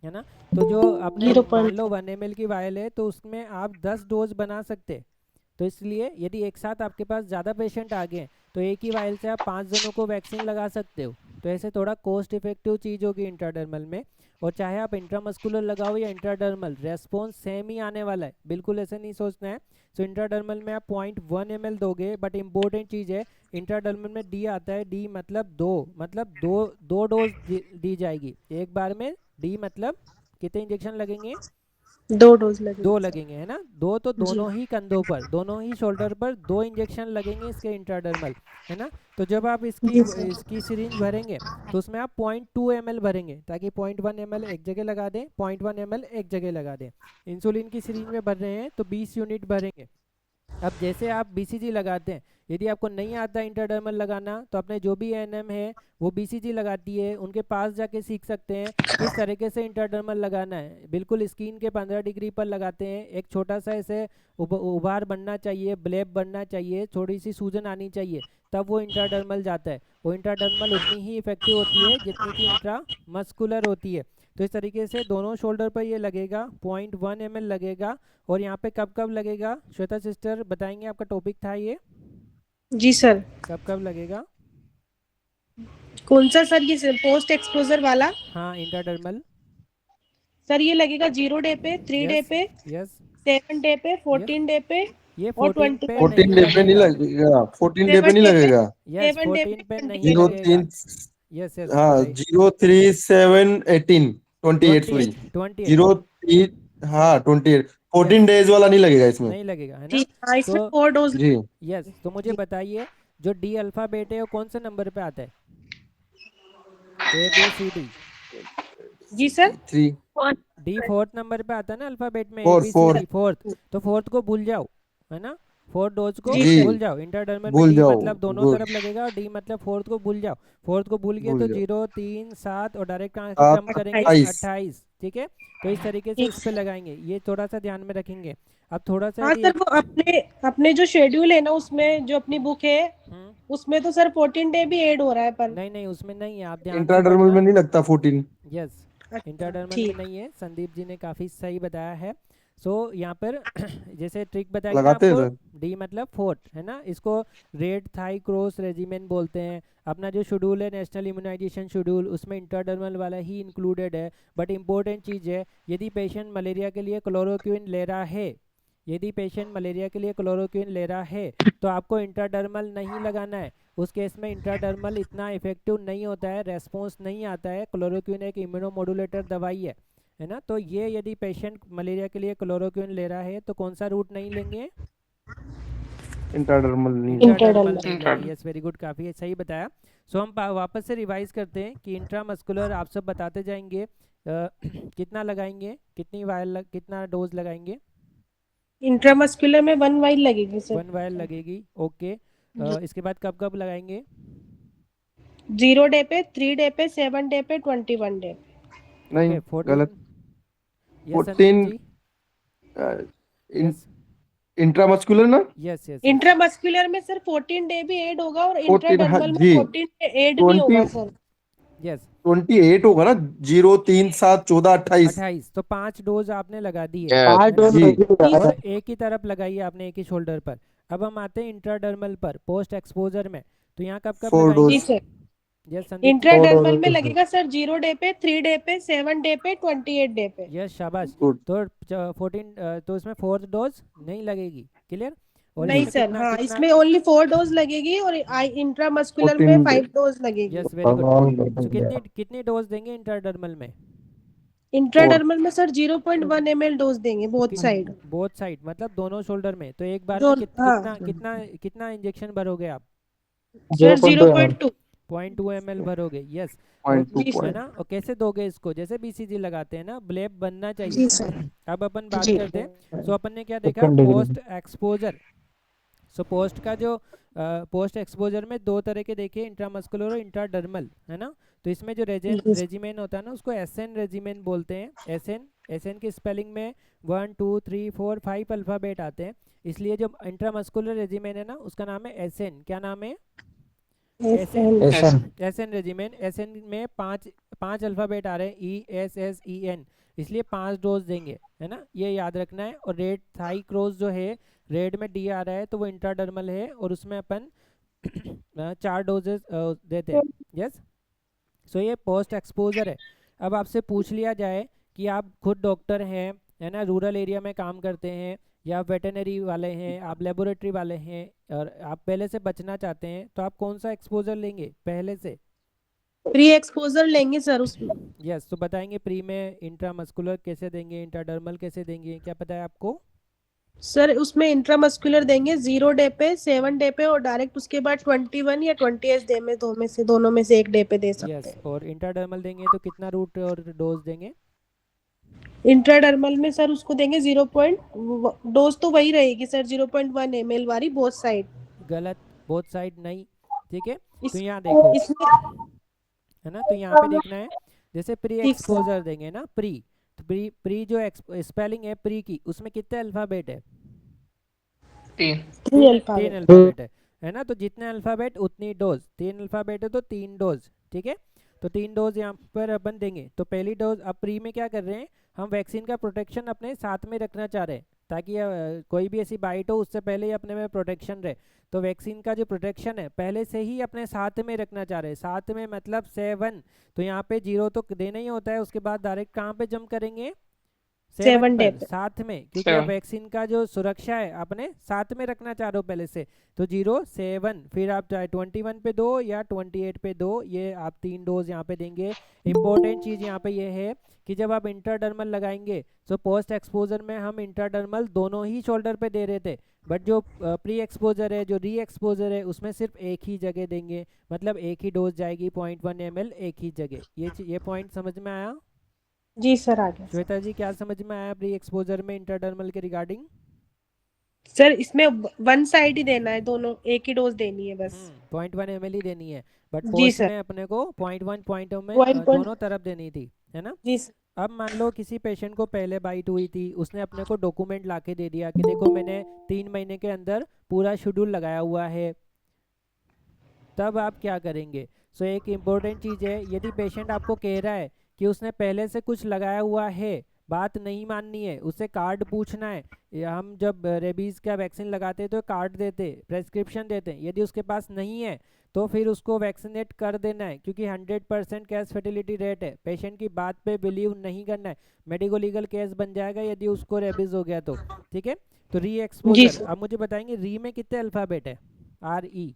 है ना? तो जो अपने 0. मान लो 1 ml की वायल है तो उसमें आप 10 डोज बना सकते। तो इसलिए यदि एक साथ आपके पास ज़्यादा पेशेंट आ गए तो एक ही वायल से आप 5 जनों को वैक्सीन लगा सकते हो। तो ऐसे थोड़ा कॉस्ट इफेक्टिव चीज़ होगी इंट्राडर्मल में। और चाहे आप इंट्रामस्कुलर लगाओ या इंट्राडर्मल, रेस्पॉन्स सेम ही आने वाला है, बिल्कुल ऐसे नहीं सोचना है। सो इंट्राडर्मल में आप 0.1 ml दोगे, बट इम्पोर्टेंट चीज़ है, इंट्राडर्मल में डी आता है, डी मतलब दो डोज दी जाएगी एक बार में। डी मतलब कितने इंजेक्शन लगेंगे? 2 डोज दो लगेंगे सर। लगेंगे, है ना, दो तो जी दोनों ही कंधों पर, दोनों ही शोल्डर पर 2 इंजेक्शन लगेंगे इसके इंट्राडर्मल, है ना। तो जब आप इसकी जी सर। इसकी सिरिंज भरेंगे तो उसमें आप 0.2 ml भरेंगे, ताकि 0.1 ml एक जगह लगा दें, 0.1 ml एक जगह लगा दें। इंसुलिन की सिरिंज में भर रहे हैं तो 20 यूनिट भरेंगे। अब जैसे आप बीसीजी लगाते हैं, यदि आपको नहीं आता इंटरडर्मल लगाना तो अपने जो भी एएनएम है वो बीसीजी लगाती है, उनके पास जाके सीख सकते हैं किस तरीके से इंटरडर्मल लगाना है। बिल्कुल स्किन के 15 डिग्री पर लगाते हैं, एक छोटा सा ऐसे उभार बनना चाहिए, ब्लेब बनना चाहिए, थोड़ी सी सूजन आनी चाहिए, तब वो इंटरडर्मल जाता है। वो इंटरडर्मल उतनी ही इफेक्टिव होती है जितनी कि इंट्रा मस्कुलर होती है। तो इस तरीके से दोनों शोल्डर पर ये लगेगा, 0.1 ml लगेगा। और यहाँ पे कब कब लगेगा श्वेता सिस्टर बताएंगे, आपका टॉपिक था ये, जी सर। कब कब लगेगा? कौन सा सर, ये पोस्ट एक्सपोजर वाला? हाँ इंटरडर्मल। सर ये लगेगा 0 डे पे, 3 डे यस पे, यस 7 डे पे, यस। 14 डे पे ये और 14 पे 21 डे 14 नहीं पे। डे पे नहीं लगेगा। लगेगा, 14 डे पे 7 नहीं डे पे, लगेगा। यस 7 डे पे 14 पे नहीं 28 जीरो डे लगेगा। तीन यस यस हाँ, बताइए। 0, 3, 7, 18, 28 28 सॉरी। 28 जीरो तीन, हाँ 28, यस 14 डेज वाला नहीं लगेगा इसमें। नहीं लगेगा, है जी ना। हाँ, इसमें तो 4 डोज। जी, यस, तो मुझे जी बताइए जो डी अल्फ़ाबेट है वो कौन से नंबर पे आता है? ABCD। जी सर। 3, डी फोर्थ नंबर पे आता है ना अल्फ़ाबेट में, 4, 4। ABCD fourth. तो फोर्थ को भूल जाओ, है ना, फोर्थ डोज को जी जी, सर। भूल जाओ। इंटरडर्मल में भूल डी जाओ। मतलब दोनों गुड, तरफ लगेगा और डी मतलब फोर्थ को भूल जाओ। फोर्थ को भूल गए तो भूल जाओ। 0 3 7 और डायरेक्ट कहाँ से जंप करेंगे? 28। 28। 28, ठीक है। तो इस तरीके से ठीक इस पे सर। लगाएंगे, ये थोड़ा सा ध्यान में रखेंगे। अब थोड़ा सा हाँ यदि सर, वो अपने अपने जो शेड्यूल है ना, उसमें जो अपनी बुक है हम्म, उसमें तो सर 14 डे भी ऐड हो रहा है पर। नहीं नहीं उसमें नहीं है, आप ध्यान से इंट्राडर्मल पढ़ना। में नहीं लगता 14। यस, अच्छा इंटरडर्मल में ठीक। नहीं है, संदीप जी ने काफ़ी सही बताया है। सो यहाँ पर जैसे ट्रिक बताएगी ना लगाते हैं आपको, सर। डी मतलब फोर्थ, है ना, इसको रेड थाई क्रॉस रेजिमेंट बोलते हैं। अपना जो शेड्यूल है नेशनल इम्यूनाइजेशन शेड्यूल, उसमें इंटरडर्मल वाला ही इंक्लूडेड है। बट इंपॉर्टेंट चीज़ है, यदि पेशेंट मलेरिया के लिए क्लोरोक्विन ले रहा है, यदि पेशेंट मलेरिया के लिए क्लोरोक्विन ले रहा है तो आपको इंट्राडर्मल नहीं लगाना है। उस केस में इंट्राडर्मल इतना इफेक्टिव नहीं होता है, रेस्पॉन्स नहीं आता है। क्लोरोक्विन एक इम्यूनोमोडुलेटर दवाई है ना। तो ये यदि पेशेंट मलेरिया के लिए क्लोरोक्विन ले रहा है तो कौन सा रूट नहीं लेंगे? इंट्राडर्मल नहीं लगता। इंट्राडर्मल इंटरडर्मल। नहीं लेंगे। यस वेरी गुड, काफ़ी सही बताया। सो हम वापस से रिवाइज करते हैं कि इंट्रामस्कुलर आप सब बताते जाएंगे कितना लगाएंगे, कितनी वायल कितना डोज लगाएंगे? इंट्रामस्कुलर में 1 वाइल लगेगी सर। 1 वायल लगेगी, ओके। जी। इसके बाद कब कब लगाएंगे? 0 डे पे, 3 डे पे, 7 डे पे, 21 डे पे। नहीं, ओके 14। गलत। यस संदीप 14 जी। यस इंट्रामस्कुलर ना। Yes yes yes. इंट्रामस्कुलर में सर 14 डे भी ऐड होगा और 14, हाँ इंट्राडर्मल में जी। 14 डे ऐड नहीं 20, होगा सर। यस 28 होगा ना। 0, 3, 7, 14, 28। 28, तो 5 डोज आपने लगा दिए, पाँच है ना। डोज जी, लगेगा जी तो सर। एक ही तरफ लगाइए आपने, एक ही शोल्डर पर। अब हम आते हैं इंट्राडर्मल पर, पोस्ट एक्सपोजर में। तो यहाँ कब कब 4 जी लगाएंगे? Dose. Sir. Yes Sandeep ji. 4 intradermal में डोज। लगेगा सर 0 डे पे, 3 डे पे, 7 डे पे, 28 डे पे। यस शाबाश। गुड। तो 14, तो इसमें फोर्थ डोज नहीं लगेगी, क्लियर। और नहीं इसमें सर, कितना हाँ कितना? इसमें ओनली 4 डोज लगेगी और इंट्रामस्कुलर में 14 डे। 5 डोज लगेगी। Yes very good. भगवान सो बदल कितनी गया। कितनी डोज देंगे इंट्राडर्मल में? 4। इंट्राडर्मल में सर 0.1 ml डोज देंगे बोथ साइड। बोथ साइड मतलब दोनों शोल्डर में, तो एक बार दो, में हाँ कितना कितना कितना इंजेक्शन भरोगे आप? Sir 0.2 ml। 0.2। 0.2 ml भरोगे, यस। और 0.2 जी है सर। ना, और कैसे दोगे इसको? जैसे बीसीजी लगाते हैं ना, ब्लेब बनना चाहिए। जी सर। अब अपन बात जी। करते हैं। सो अपन ने क्या देखा, second degree. Post exposure. So post का जो पोस्ट एक्सपोजर में दो तरह के देखे, इंट्रामस्कुलर और इंट्राडर्मल, है ना। तो इसमें जो जी रेजिमेन होता है ना, उसको एसएन रेजिमेन बोलते हैं। एसएन, एसएन की स्पेलिंग में 1 2 3 4 5 अल्फ़ाबेट आते हैं, इसलिए जो इंट्रामस्कुलर रेजिमेन है ना उसका नाम है एसएन। क्या नाम है? एसएन। एसएन। एशन। SN regiment. एसएन में पांच पांच अल्फ़ाबेट आ रहे हैं, ESSEN, इसलिए 5 डोज देंगे, है ना, ये याद रखना है। और रेड थाई क्रॉस जो है, रेड में डी आ रहा है तो वो इंट्राडर्मल है, और उसमें अपन 4 डोजेस देते हैं। यस। सो ये पोस्ट एक्सपोजर है। अब आपसे पूछ लिया जाए कि आप खुद डॉक्टर हैं, है ना, रूरल एरिया में काम करते हैं, या आप वेटेनरी वाले हैं, आप लेबोरेटरी वाले हैं, और आप पहले से बचना चाहते हैं, तो आप कौन सा एक्सपोजर लेंगे पहले से? प्री एक्सपोजर लेंगे सर उसमें। यस, तो बताएंगे प्री में इंट्रामस्कुलर कैसे देंगे, इंट्राडर्मल कैसे देंगे, क्या पता है आपको? सर उसमें इंट्रामस्कुलर देंगे 0 डे पे, 7 डे पे, और डायरेक्ट उसके बाद 21 या 20 डे में, दोनों में से एक डे पे दे सकते यस, हैं। और इंट्राडर्मल देंगे तो कितना रूट और डोज देंगे? इंट्राडर्मल में सर उसको देंगे 0. डोज तो वही रहेगी सर, 0.1 ml वाली बोथ साइड। गलत, बोथ साइड नहीं। ठीक है, तो इस यहाँ देखो, इसमें है ना, तो यहाँ पे देखना है, जैसे प्री ठीक सर। एक्सपोजर देंगे ना, प्री, तो प्री प्री जो स्पेलिंग है प्री की, उसमें कितने अल्फ़ाबेट है? 3। थ्री तीन अल्फाबेट। अल्फ़ाबेट है ना, तो जितने अल्फ़ाबेट उतनी डोज, 3 अल्फ़ाबेट है तो 3 डोज। ठीक है, तो 3 डोज यहाँ पर अपन देंगे। तो पहली डोज, अब प्री में क्या कर रहे हैं, हम वैक्सीन का प्रोटेक्शन अपने साथ में रखना चाह रहे हैं, ताकि कोई भी ऐसी बाइट हो उससे पहले ही अपने में प्रोटेक्शन रहे। तो वैक्सीन का जो प्रोटेक्शन है पहले से ही अपने साथ में रखना चाह रहे हैं, साथ में मतलब 7। तो यहाँ पे 0 तो देना ही होता है, उसके बाद डायरेक्ट कहाँ पे जंप करेंगे? 7 7 डे पर, पे। साथ में, क्योंकि अब 7। वैक्सीन का जो सुरक्षा है आपने साथ में रखना चाह रहे हो पहले से। तो 0 7, फिर आप चाहे 21 पे दो या 28 पे दो, ये आप 3 डोज यहाँ पे देंगे। इंपॉर्टेंट चीज़ यहाँ पे ये है कि जब आप इंट्राडर्मल लगाएंगे तो पोस्ट एक्सपोजर में हम इंट्राडर्मल दोनों ही शोल्डर पे दे रहे थे, बट जो प्री एक्सपोजर है, जो री एक्सपोजर है, उसमें सिर्फ एक ही जगह देंगे, मतलब एक ही डोज जाएगी 0.1 ml एक ही जगह। ये पॉइंट समझ में आया? जी सर, आ गया सर। श्वेता जी, क्या समझ में आया प्री एक्सपोजर में इंट्राडर्मल के रिगार्डिंग? सर इसमें वन साइड ही देना है, दोनों एक ही डोज देनी है बस। 0.1 ml ही देनी है, बट जी पोस्ट सर। में अपने को 0.1 पॉइंटों में पॉइंट। दोनों तरफ देनी थी, है ना। जी सर। अब मान लो किसी पेशेंट को पहले बाइट हुई थी, उसने अपने को डॉक्यूमेंट ला के दे दिया कि देखो मैंने 3 महीने के अंदर पूरा शेड्यूल लगाया हुआ है, तब आप क्या करेंगे? सो एक इम्पोर्टेंट चीज़ है, यदि पेशेंट आपको कह रहा है कि उसने पहले से कुछ लगाया हुआ है, बात नहीं माननी है, उससे कार्ड पूछना है। या हम जब रेबीज़ का वैक्सीन लगाते हैं तो कार्ड देते, प्रेस्क्रिप्शन देते हैं, यदि उसके पास नहीं है तो फिर उसको वैक्सीनेट कर देना है, क्योंकि 100% कैस फर्टिलिटी रेट है। पेशेंट की बात पे बिलीव नहीं करना है, मेडिको लीगल केस बन जाएगा यदि उसको रेबीज़ हो गया तो। ठीक है, तो री जी एक्सपोजर, सर। अब मुझे बताएंगे री में कितने अल्फ़ाबेट है? RE,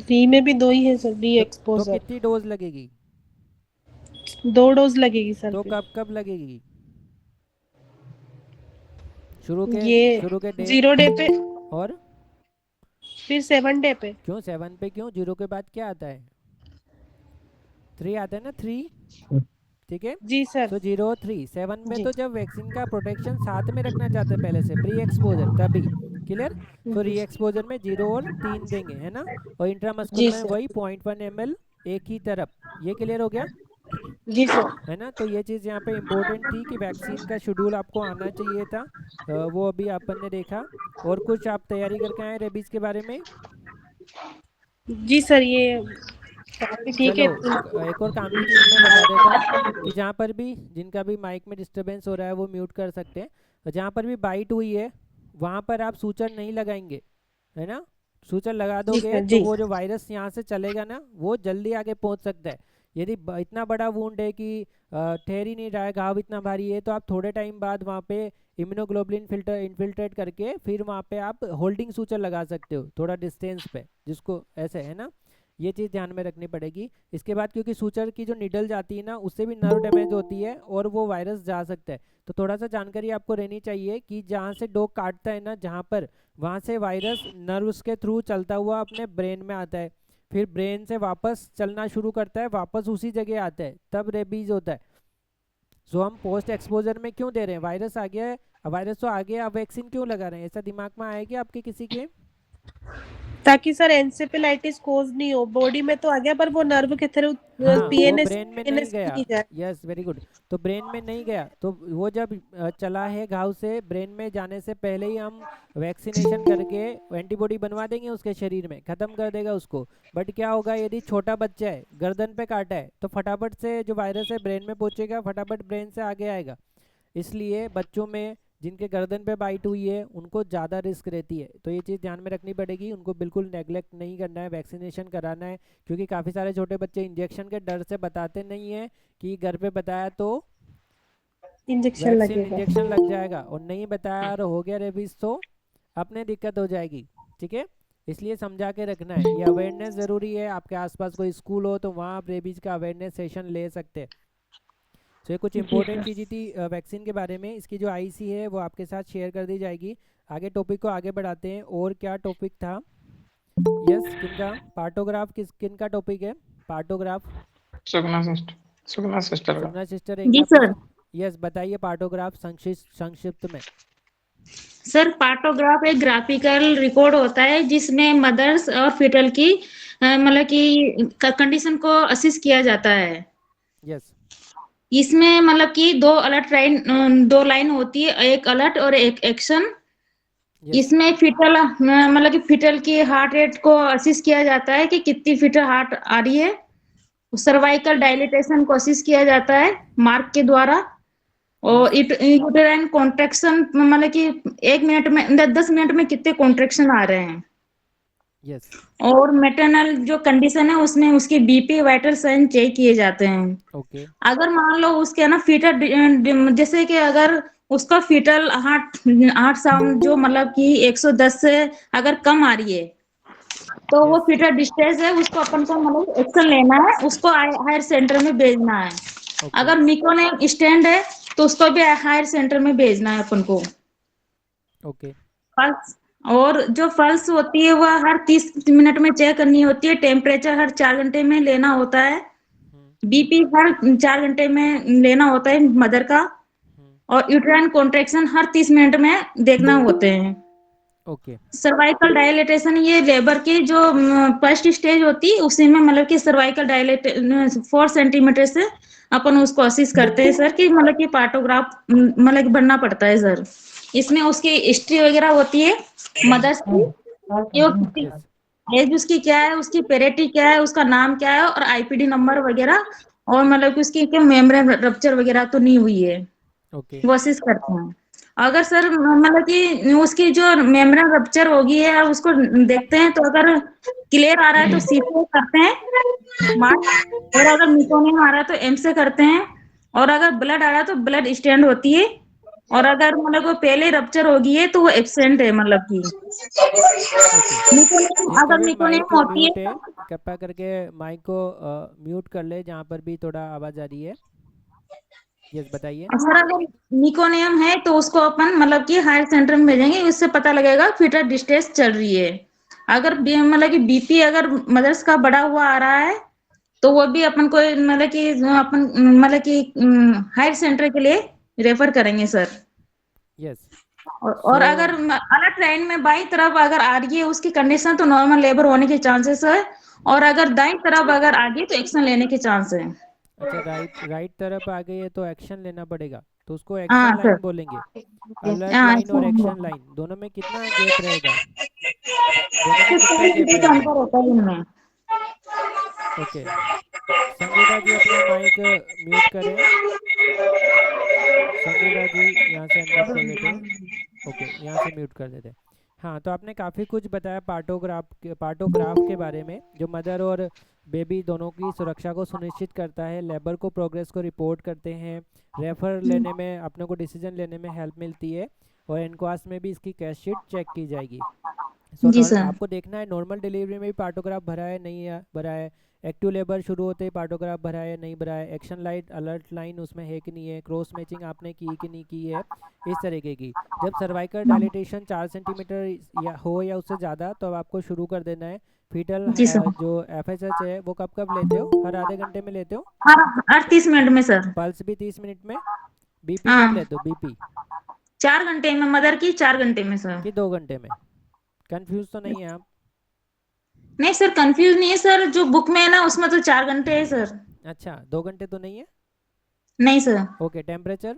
री में भी 2 ही है सर, री तो एक्सपोजर। कितनी डोज लगेगी? 2 डोज लगेगी सर तो फिर। कब कब लगेगी? शुरू के ये शुरू के डे, 0 डे पे, और फिर 7 डे पे। क्यों 7 पे, क्यों? 0 के बाद क्या आता है? 3 आता है ना, 3। ठीक है, जी सर। सो 0 3 7 में जी तो जब वैक्सीन का प्रोटेक्शन साथ में रखना चाहते हैं पहले से, प्री एक्सपोजर तभी। क्लियर? सो री एक्सपोजर में 0 और 3 देंगे, है ना, और इंट्रामस्कुलर जी में सर। वही 0.1 ml एक ही तरफ। ये क्लियर हो गया? जी सर। है ना, तो ये चीज़ यहाँ पे इम्पोर्टेंट थी कि वैक्सीन का शेड्यूल आपको आना चाहिए था। वो अभी अपन ने देखा। और कुछ आप तैयारी करके आए रेबीज के बारे में? जी सर, ये काफी ठीक चलो, है। एक और काम की चीज़ मैं बता देता हूँ कि जहाँ पर भी, जिनका भी माइक में डिस्टरबेंस हो रहा है वो म्यूट कर सकते हैं। और जहाँ पर भी बाइट हुई है वहाँ पर आप सूचर नहीं लगाएंगे, है ना। सूचर लगा जी दोगे सर। तो जी। वो जो वायरस यहाँ से चलेगा ना, वो जल्दी आगे पहुँच सकता है। यदि इतना बड़ा वूंड है कि ठहर ही नहीं रहा है, घाव इतना भारी है, तो आप थोड़े टाइम बाद वहाँ पे इम्यूनोग्लोबुलिन फिल्टर इन्फिल्ट्रेट करके फिर वहाँ पे आप होल्डिंग सूचर लगा सकते हो थोड़ा डिस्टेंस पे, जिसको ऐसे, है ना। ये चीज़ ध्यान में रखनी पड़ेगी। इसके बाद क्योंकि सूचर की जो निडल जाती है ना, उससे भी नर्व डैमेज होती है और वो वायरस जा सकता है। तो थोड़ा सा जानकारी आपको रहनी चाहिए कि जहाँ से डॉग काटता है ना, जहाँ पर, वहाँ से वायरस नर्व्स के थ्रू चलता हुआ अपने ब्रेन में आता है, फिर ब्रेन से वापस चलना शुरू करता है, वापस उसी जगह आता है, तब रेबीज होता है। सो हम पोस्ट एक्सपोजर में क्यों दे रहे हैं? वायरस आ गया है, अब वायरस तो आ गया, अब वैक्सीन क्यों लगा रहे हैं? ऐसा दिमाग में आएगी आपके किसी के? ताकि सर एंसेफेलाइटिस कोज नहीं हो, बॉडी में तो आ गया पर वो नर्व के थ्रू हाँ, वो पीएनएस ब्रेन में नहीं पीएनएस में गया। नहीं जाए। Yes, very good. तो ब्रेन में नहीं गया, तो वो जब चला है घाव से, ब्रेन में जाने से पहले ही हम वैक्सीनेशन करके एंटीबॉडी बनवा देंगे उसके शरीर में, ख़त्म कर देगा उसको। बट क्या होगा यदि छोटा बच्चा है, गर्दन पे काटा है, तो फटाफट से जो वायरस है ब्रेन में पहुंचेगा, फटाफट ब्रेन से आगे आएगा। इसलिए बच्चों में जिनके गर्दन पे बाइट हुई है उनको ज़्यादा रिस्क रहती है, तो ये चीज़ ध्यान में रखनी पड़ेगी। उनको बिल्कुल नेगलेक्ट नहीं करना है, वैक्सीनेशन कराना है। क्योंकि काफ़ी सारे छोटे बच्चे इंजेक्शन के डर से बताते नहीं हैं कि घर पे बताया तो इंजेक्शन वैक्सीन लगेगा। इंजेक्शन लग जाएगा, और नहीं बताया और हो गया रेबीज तो अपने दिक्कत हो जाएगी। ठीक है, इसलिए समझा के रखना है, ये अवेयरनेस ज़रूरी है। आपके आसपास कोई स्कूल हो तो वहाँ आप रेबीज़ का अवेयरनेस सेशन ले सकते हैं। तो ये कुछ इंपॉर्टेंट चीज़ें थी वैक्सीन के बारे में। इसकी जो आईसी है वो आपके साथ शेयर कर दी जाएगी। आगे टॉपिक को आगे बढ़ाते हैं। और क्या टॉपिक था? यस, किनका पार्टोग्राफ, किनका टॉपिक है? पार्टोग्राफ सुगना सिस्टर, सुगना सिस्टर का। सुगना सिस्टर एक जी बार सर। यस बताइए, पार्टोग्राफ संक्षिप्त में। सर पार्टोग्राफ एक ग्राफिकल रिकॉर्ड होता है जिसमें मदर्स और फीटल की मतलब कि कंडीशन को असिस किया जाता है। यस इसमें मतलब कि दो लाइन होती है, एक अलर्ट और एक एक्शन। यस इसमें फीटल मतलब कि फीटल की हार्ट रेट को असिस किया जाता है कि कितनी फीटल हार्ट आ रही है। सर्वाइकल डायलिटेशन को असिस किया जाता है मार्क के द्वारा। और यूटेराइन कॉन्ट्रैक्शन मतलब कि 1 मिनट में 10 मिनट में कितने कॉन्ट्रैक्शन आ रहे हैं। यस और मैटरनल जो कंडीशन है उसमें उसकी बीपी वाइटल साइन चेक किए जाते हैं। ओके अगर मान लो उसके ना फीटल जैसे कि अगर उसका फीटल हार्ट हार्ट साउंड जो मतलब कि 110 से अगर कम आ रही है तो वो यस फीटल डिस्ट्रेस है, उसको अपन को मतलब एक्शन लेना है, उसको हायर सेंटर में भेजना है। ओके अगर मिकोने स्टैंड है तो उसको भी हायर सेंटर में भेजना है अपन को। ओके पल्स और जो पल्स होती है वह हर 30 मिनट में चेक करनी होती है। टेम्परेचर हर 4 घंटे में लेना होता है। बीपी हर 4 घंटे में लेना होता है मदर का। और यूट्राइन कॉन्ट्रैक्शन हर 30 मिनट में देखना होते हैं। ओके सर्वाइकल डायलेटेशन ये लेबर की जो फर्स्ट स्टेज होती है उसी में मतलब कि सर्वाइकल डायलेट 4 सेंटीमीटर से अपन उसको असिस्ट करते हैं सर कि मतलब कि पार्टोग्राफ मतलब कि बनना पड़ता है सर। इसमें उसकी हिस्ट्री वगैरह होती है मदर्स की, कि वो कितनी यस एज उसकी क्या है, उसकी पेरेटी क्या है, उसका नाम क्या है और आईपीडी नंबर वगैरह। और मतलब कि उसकी क्या मेम्ब्रेन रप्चर वगैरह तो नहीं हुई है, ओके वो असिस्ट करते हैं। अगर सर मतलब कि उसकी जो मेम्ब्रेन रप्चर होगी है और उसको देखते हैं तो अगर क्लियर आ रहा है तो सी से करते हैं मार्क। और अगर मिकोनियम आ रहा है तो एम से करते हैं। और अगर ब्लड आ रहा है तो ब्लड स्टैंड होती है। और अगर मतलब वो पहले रप्चर होगी है तो वो एब्सेंट है मतलब कि ओके जिसका अगर भी माइक मिकोनियम होती म्यूट है है कृपया करके माइक को म्यूट कर ले जहाँ पर भी थोड़ा आवाज़ आ रही है। यस बताइए। सर अगर निकोनियम है तो उसको अपन मतलब कि हायर सेंटर में भेजेंगे, इससे पता लगेगा फीटर डिस्ट्रेस चल रही है। अगर मतलब कि बीपी अगर मदर्स का बढ़ा हुआ आ रहा है तो वो भी अपन को मतलब कि हायर सेंटर के लिए रेफर करेंगे सर। यस और सो अगर अलग लाइन में बाई तरफ अगर आ रही है उसकी कंडीशन तो नॉर्मल लेबर होने के चांसेस है। और अगर दाई तरफ अगर आ गई तो एक्शन लेने के चांस है। अच्छा, राइट राइट तरफ आ गई है तो एक्शन लेना पड़ेगा, तो उसको हाँ एक्शन सर। लाइन बोलेंगे। अलर्ट हाँ लाइन और एक्शन लाइन दोनों में कितना गैप रहेगा? दोनों में कितना गैप रहेगा? अंतर होता है इनमें। ओके, संगीता जी अपना माइक म्यूट करें। संगीता जी यहाँ से अनम्यूट कर देते हैं। ओके, यहाँ से म्यूट कर देते हैं। हाँ, तो आपने काफ़ी कुछ बताया पार्टोग्राफ के बारे में, जो मदर और बेबी दोनों की सुरक्षा को सुनिश्चित करता है, लेबर को प्रोग्रेस को रिपोर्ट करते हैं, रेफर लेने में अपने को डिसीजन लेने में हेल्प मिलती है, और एनक्वास में भी इसकी कैश शीट चेक की जाएगी। जी सर। आपको देखना है नॉर्मल डिलीवरी में भी पार्टोग्राफ भरा है नहीं है भरा है, एक्टिव लेबर शुरू होते ही पार्टोग्राफ भरा है नहीं भरा है, एक्शन लाइट अलर्ट लाइन उसमें है कि नहीं है, क्रॉस मैचिंग आपने की कि नहीं की है, इस तरीके की। जब सर्वाइकल डायलिटेशन 4 सेंटीमीटर या हो या उससे ज़्यादा तो अब आपको शुरू कर देना है। फीटल जी सर। जो एफएसएच है वो कब कब लेते हो? हर आधे घंटे में लेते हो? हर 30 मिनट में सर। पल्स भी 30 मिनट में? बीपी कब हाँ, लेते हो? बीपी 4 घंटे में मदर की, 4 घंटे में सर। कि 2 घंटे में? कंफ्यूज तो नहीं है आप? नहीं सर कंफ्यूज नहीं है सर, जो बुक में है ना उसमें तो 4 घंटे है सर। अच्छा, 2 घंटे तो नहीं है? नहीं sir. Okay, temperature?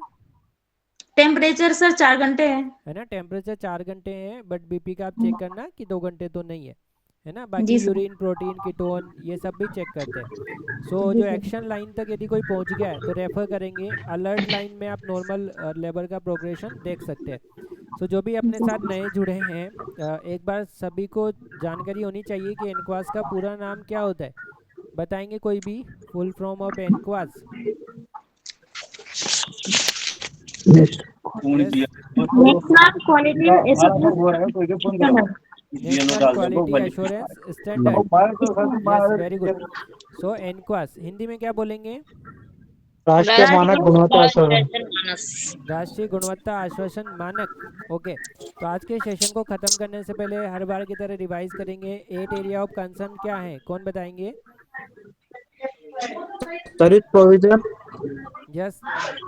Temperature sir 4 घंटे है ना, टेम्परेचर 4 घंटे है, बट बीपी का आप चेक करना कि 2 घंटे तो नहीं है ना। जी बाकी सर। यूरिन प्रोटीन कीटोन ये सब भी चेक करते हैं। सो जो एक्शन लाइन तक यदि कोई पहुंच गया है तो रेफर करेंगे। अलर्ट लाइन में आप नॉर्मल लेबर का प्रोग्रेशन देख सकते हैं। सो जो भी अपने साथ नए जुड़े हैं, एक बार सभी को जानकारी होनी चाहिए कि एनक्वास का पूरा नाम क्या होता है। बताएंगे कोई भी full form of NQAS? Yes national quality association. National quality assurance standard. Yes, very good. So NQAS Hindi में क्या बोलेंगे? राष्ट्रीय मानक गुणवत्ता आश्वासन। राष्ट्रीय गुणवत्ता आश्वासन मानक। ओके, तो आज के सेशन को ख़त्म करने से पहले हर बार की तरह रिवाइज करेंगे। 8 एरिया ऑफ कंसर्न क्या है, कौन बताएंगे? सर्विस प्रोविजन, यस,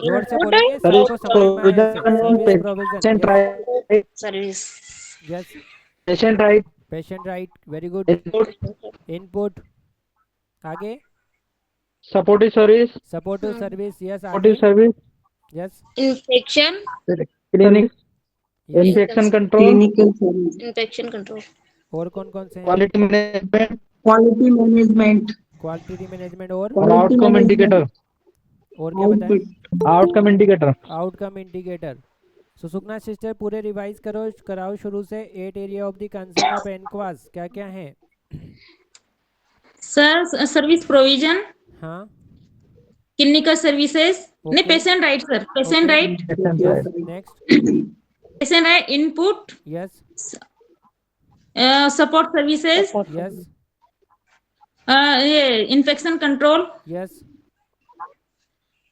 जोर से बोलेंगे, सबको समझ में आए ऐसे। Service provision, patient yes right, service, yes. Patient right, patient right, very good. Input, आगे। Supportive service, supportive service, yes, supportive आगे। Service, yes, infection, clinic, infection control, infection control, और कौन कौन से हैं? Quality management, quality management, quality management, और outcome indicator, और क्या बताएं? Outcome indicator. Outcome indicator. Susukna sister पूरे रिवाइज कराओ शुरू से। 8 area of the concern of NQAS क्या क्या है? सर सर्विस प्रोविजन, हाँ, क्लिनिकल सर्विसेज, नहीं Okay. Patient right sir, patient right, yes, next. Patient right, input, yes, support services, yes, ये इन्फेक्शन कंट्रोल, यस,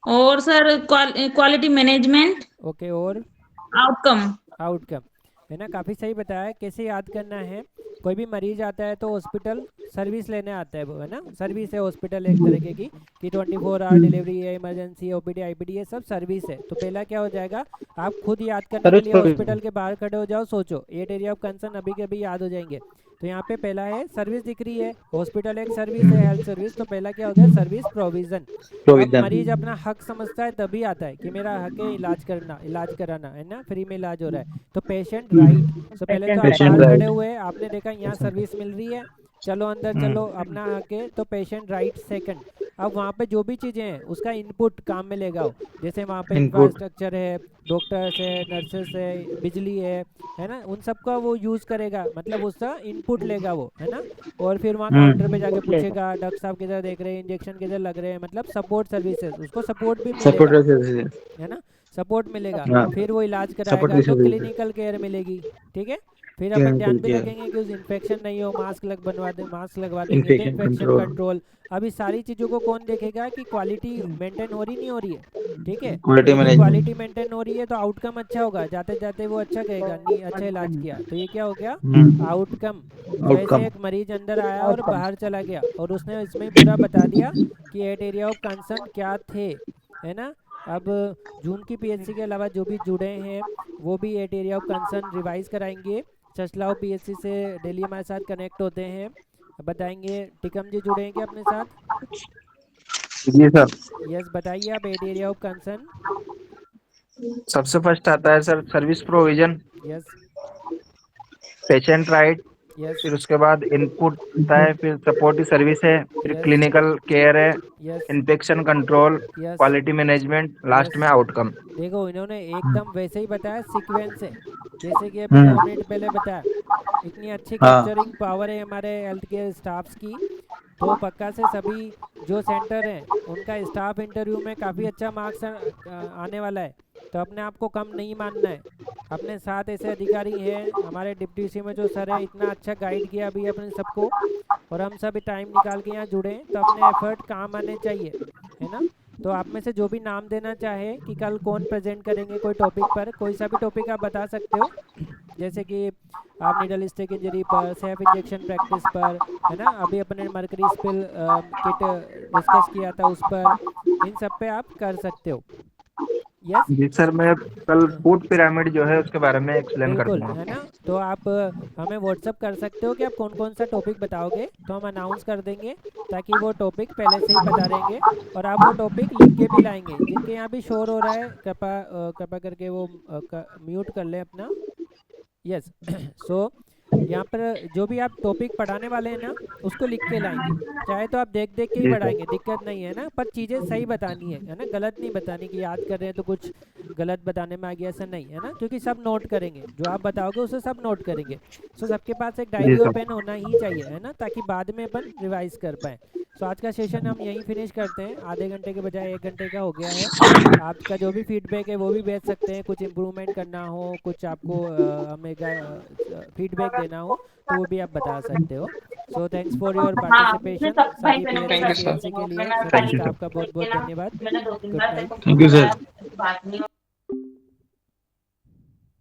और सर क्वालिटी मैनेजमेंट, ओके, और outcome. Outcome, है ना? काफ़ी सही बताया। कैसे याद करना है? कोई भी मरीज आता है तो हॉस्पिटल सर्विस लेने आता है वो, है ना? सर्विस है हॉस्पिटल एक तरीके की कि 24 आवर डिलीवरी है, इमरजेंसी है, ओपीडी आईपीडी, ये सब सर्विस है। तो पहला क्या हो जाएगा, आप खुद याद करने के सर्विस लिए प्रोविजन। हॉस्पिटल के बाहर खड़े हो जाओ, सोचो 8 एरिया ऑफ कंसर्न अभी के अभी याद हो जाएंगे। तो यहाँ पे पहला है सर्विस दिख रही है, हॉस्पिटल एक सर्विस है, हेल्थ सर्विस। तो पहला क्या हो गया, सर्विस प्रोविजन। अब मरीज अपना हक समझता है तभी आता है कि मेरा हक है इलाज करना, इलाज कराना, है ना? फ्री में इलाज हो रहा है। तो पेशेंट राइट। तो पहले तो आप Patient बाहर right. खड़े हुए, आपने देखा यहाँ सर्विस मिल रही है, चलो अंदर चलो, अपना हक है। तो पेशेंट राइट सेकंड। अब वहाँ पे जो भी चीज़ें हैं उसका इनपुट काम में लेगा वो। जैसे वहाँ पे इंफ्रास्ट्रक्चर है, डॉक्टर्स है, नर्सेस है, बिजली है ना? उन सब का वो यूज़ करेगा, मतलब उसका इनपुट लेगा वो, है ना? और फिर वहाँ काउंटर पे जाके पूछेगा डॉक्टर साहब किधर देख रहे हैं, इंजेक्शन किधर लग रहे हैं, मतलब सपोर्ट सर्विसेज, उसको सपोर्ट भी मिलेगा, है ना? सपोर्ट मिलेगा। फिर वो इलाज कराएगा तो क्लिनिकल केयर मिलेगी, ठीक है? फिर अपन ध्यान भी रखेंगे कि उस इन्फेक्शन नहीं हो, मास्क लगवा देंगे तो इन्फेक्शन कंट्रोल। अभी सारी चीज़ों को कौन देखेगा कि क्वालिटी मेंटेन हो रही नहीं हो रही है, ठीक है? यदि क्वालिटी मेंटेन हो रही है तो आउटकम अच्छा होगा, जाते जाते वो अच्छा कहेगा, नहीं अच्छा इलाज किया। तो ये क्या हो गया, आउटकम। जैसे एक मरीज अंदर आया और बाहर चला गया और उसने इसमें पूरा बता दिया कि 8 एरिया ऑफ कंसर्न क्या थे, है ना? अब जून की पीएचसी के अलावा जो भी जुड़े हैं वो भी 8 एरिया ऑफ कंसर्न रिवाइज कराएंगे। चचलाओ पीएचसी से डेली हमारे साथ कनेक्ट होते हैं, बताएंगे। टिकम जी जुड़े हैं क्या अपने साथ? जी सर। यस, बताइए आप 8 एरिया ऑफ कंसर्न। सबसे फर्स्ट आता है sir service provision, yes, patient right, yes, फिर उसके बाद इनपुट होता है, फिर सपोर्टिव सर्विस है, फिर यस, क्लिनिकल केयर है, yes, infection control, yes, quality management, last yes. में आउटकम। देखो इन्होंने एकदम वैसे ही बताया, सीक्वेंस है, जैसे कि अभी 2 मिनट पहले बताया। इतनी अच्छी कैप्चरिंग पावर है हमारे हेल्थ केयर स्टाफ्स की। तो पक्का से सभी जो सेंटर हैं उनका स्टाफ इंटरव्यू में काफ़ी अच्छा मार्क्स आने वाला है। तो अपने आप को कम नहीं मानना है। अपने साथ ऐसे अधिकारी हैं, हमारे डिप्टी सी में जो सर है, इतना अच्छा गाइड किया अभी अपने सबको, और हम सब टाइम निकाल के यहाँ जुड़े हैं, तो अपने एफर्ट काम आने चाहिए, है ना? तो आप में से जो भी नाम देना चाहे कि कल कौन प्रेजेंट करेंगे कोई टॉपिक पर, कोई सा भी टॉपिक आप बता सकते हो। जैसे कि आप नीडल स्टिक इंजरी पर, सेफ इंजेक्शन प्रैक्टिस पर, है ना? अभी अपने मर्करी स्पिल किट डिस्कस किया था उस पर, इन सब पे आप कर सकते हो। यस, जी सर, मैं कल फूड पिरामिड जो है उसके बारे में एक्सप्लेन कर बिल्कुल, दूंगा। है ना? तो आप हमें व्हाट्सअप कर सकते हो कि आप कौन कौन सा टॉपिक बताओगे, तो हम अनाउंस कर देंगे ताकि वो टॉपिक पहले से ही बता देंगे। और आप वो टॉपिक लिख के भी लाएंगे। जिनके यहाँ भी शोर हो रहा है कृपा करके वो म्यूट कर लें अपना। यस सो यहाँ पर जो भी आप टॉपिक पढ़ाने वाले हैं ना, उसको लिख के लाएंगे। चाहे तो आप देख देख के ही पढ़ाएंगे, दिक्कत नहीं है ना, पर चीज़ें सही बतानी है ना? गलत नहीं बतानी कि याद कर रहे हैं तो कुछ गलत बताने में आ गया, ऐसा नहीं है ना? क्योंकि सब नोट करेंगे, जो आप बताओगे उसे सब नोट करेंगे। सो सबके पास एक डायरी और पेन होना ही चाहिए, है ना? ताकि बाद में अपन रिवाइज कर पाएँ। सो आज का सेशन हम यहीं फिनिश करते हैं, आधे घंटे के बजाय 1 घंटे का हो गया है। आपका जो भी फीडबैक है वो भी भेज सकते हैं, कुछ इम्प्रूवमेंट करना हो, कुछ आपको हमें फीडबैक देना हो तो वो भी आप बता सकते हो। So thanks for your participation सभी thank PHC you sir. CLC के लिए, थैंक सभी यू स्टाफ का बहुत बहुत धन्यवाद। Good night. Thank you sir.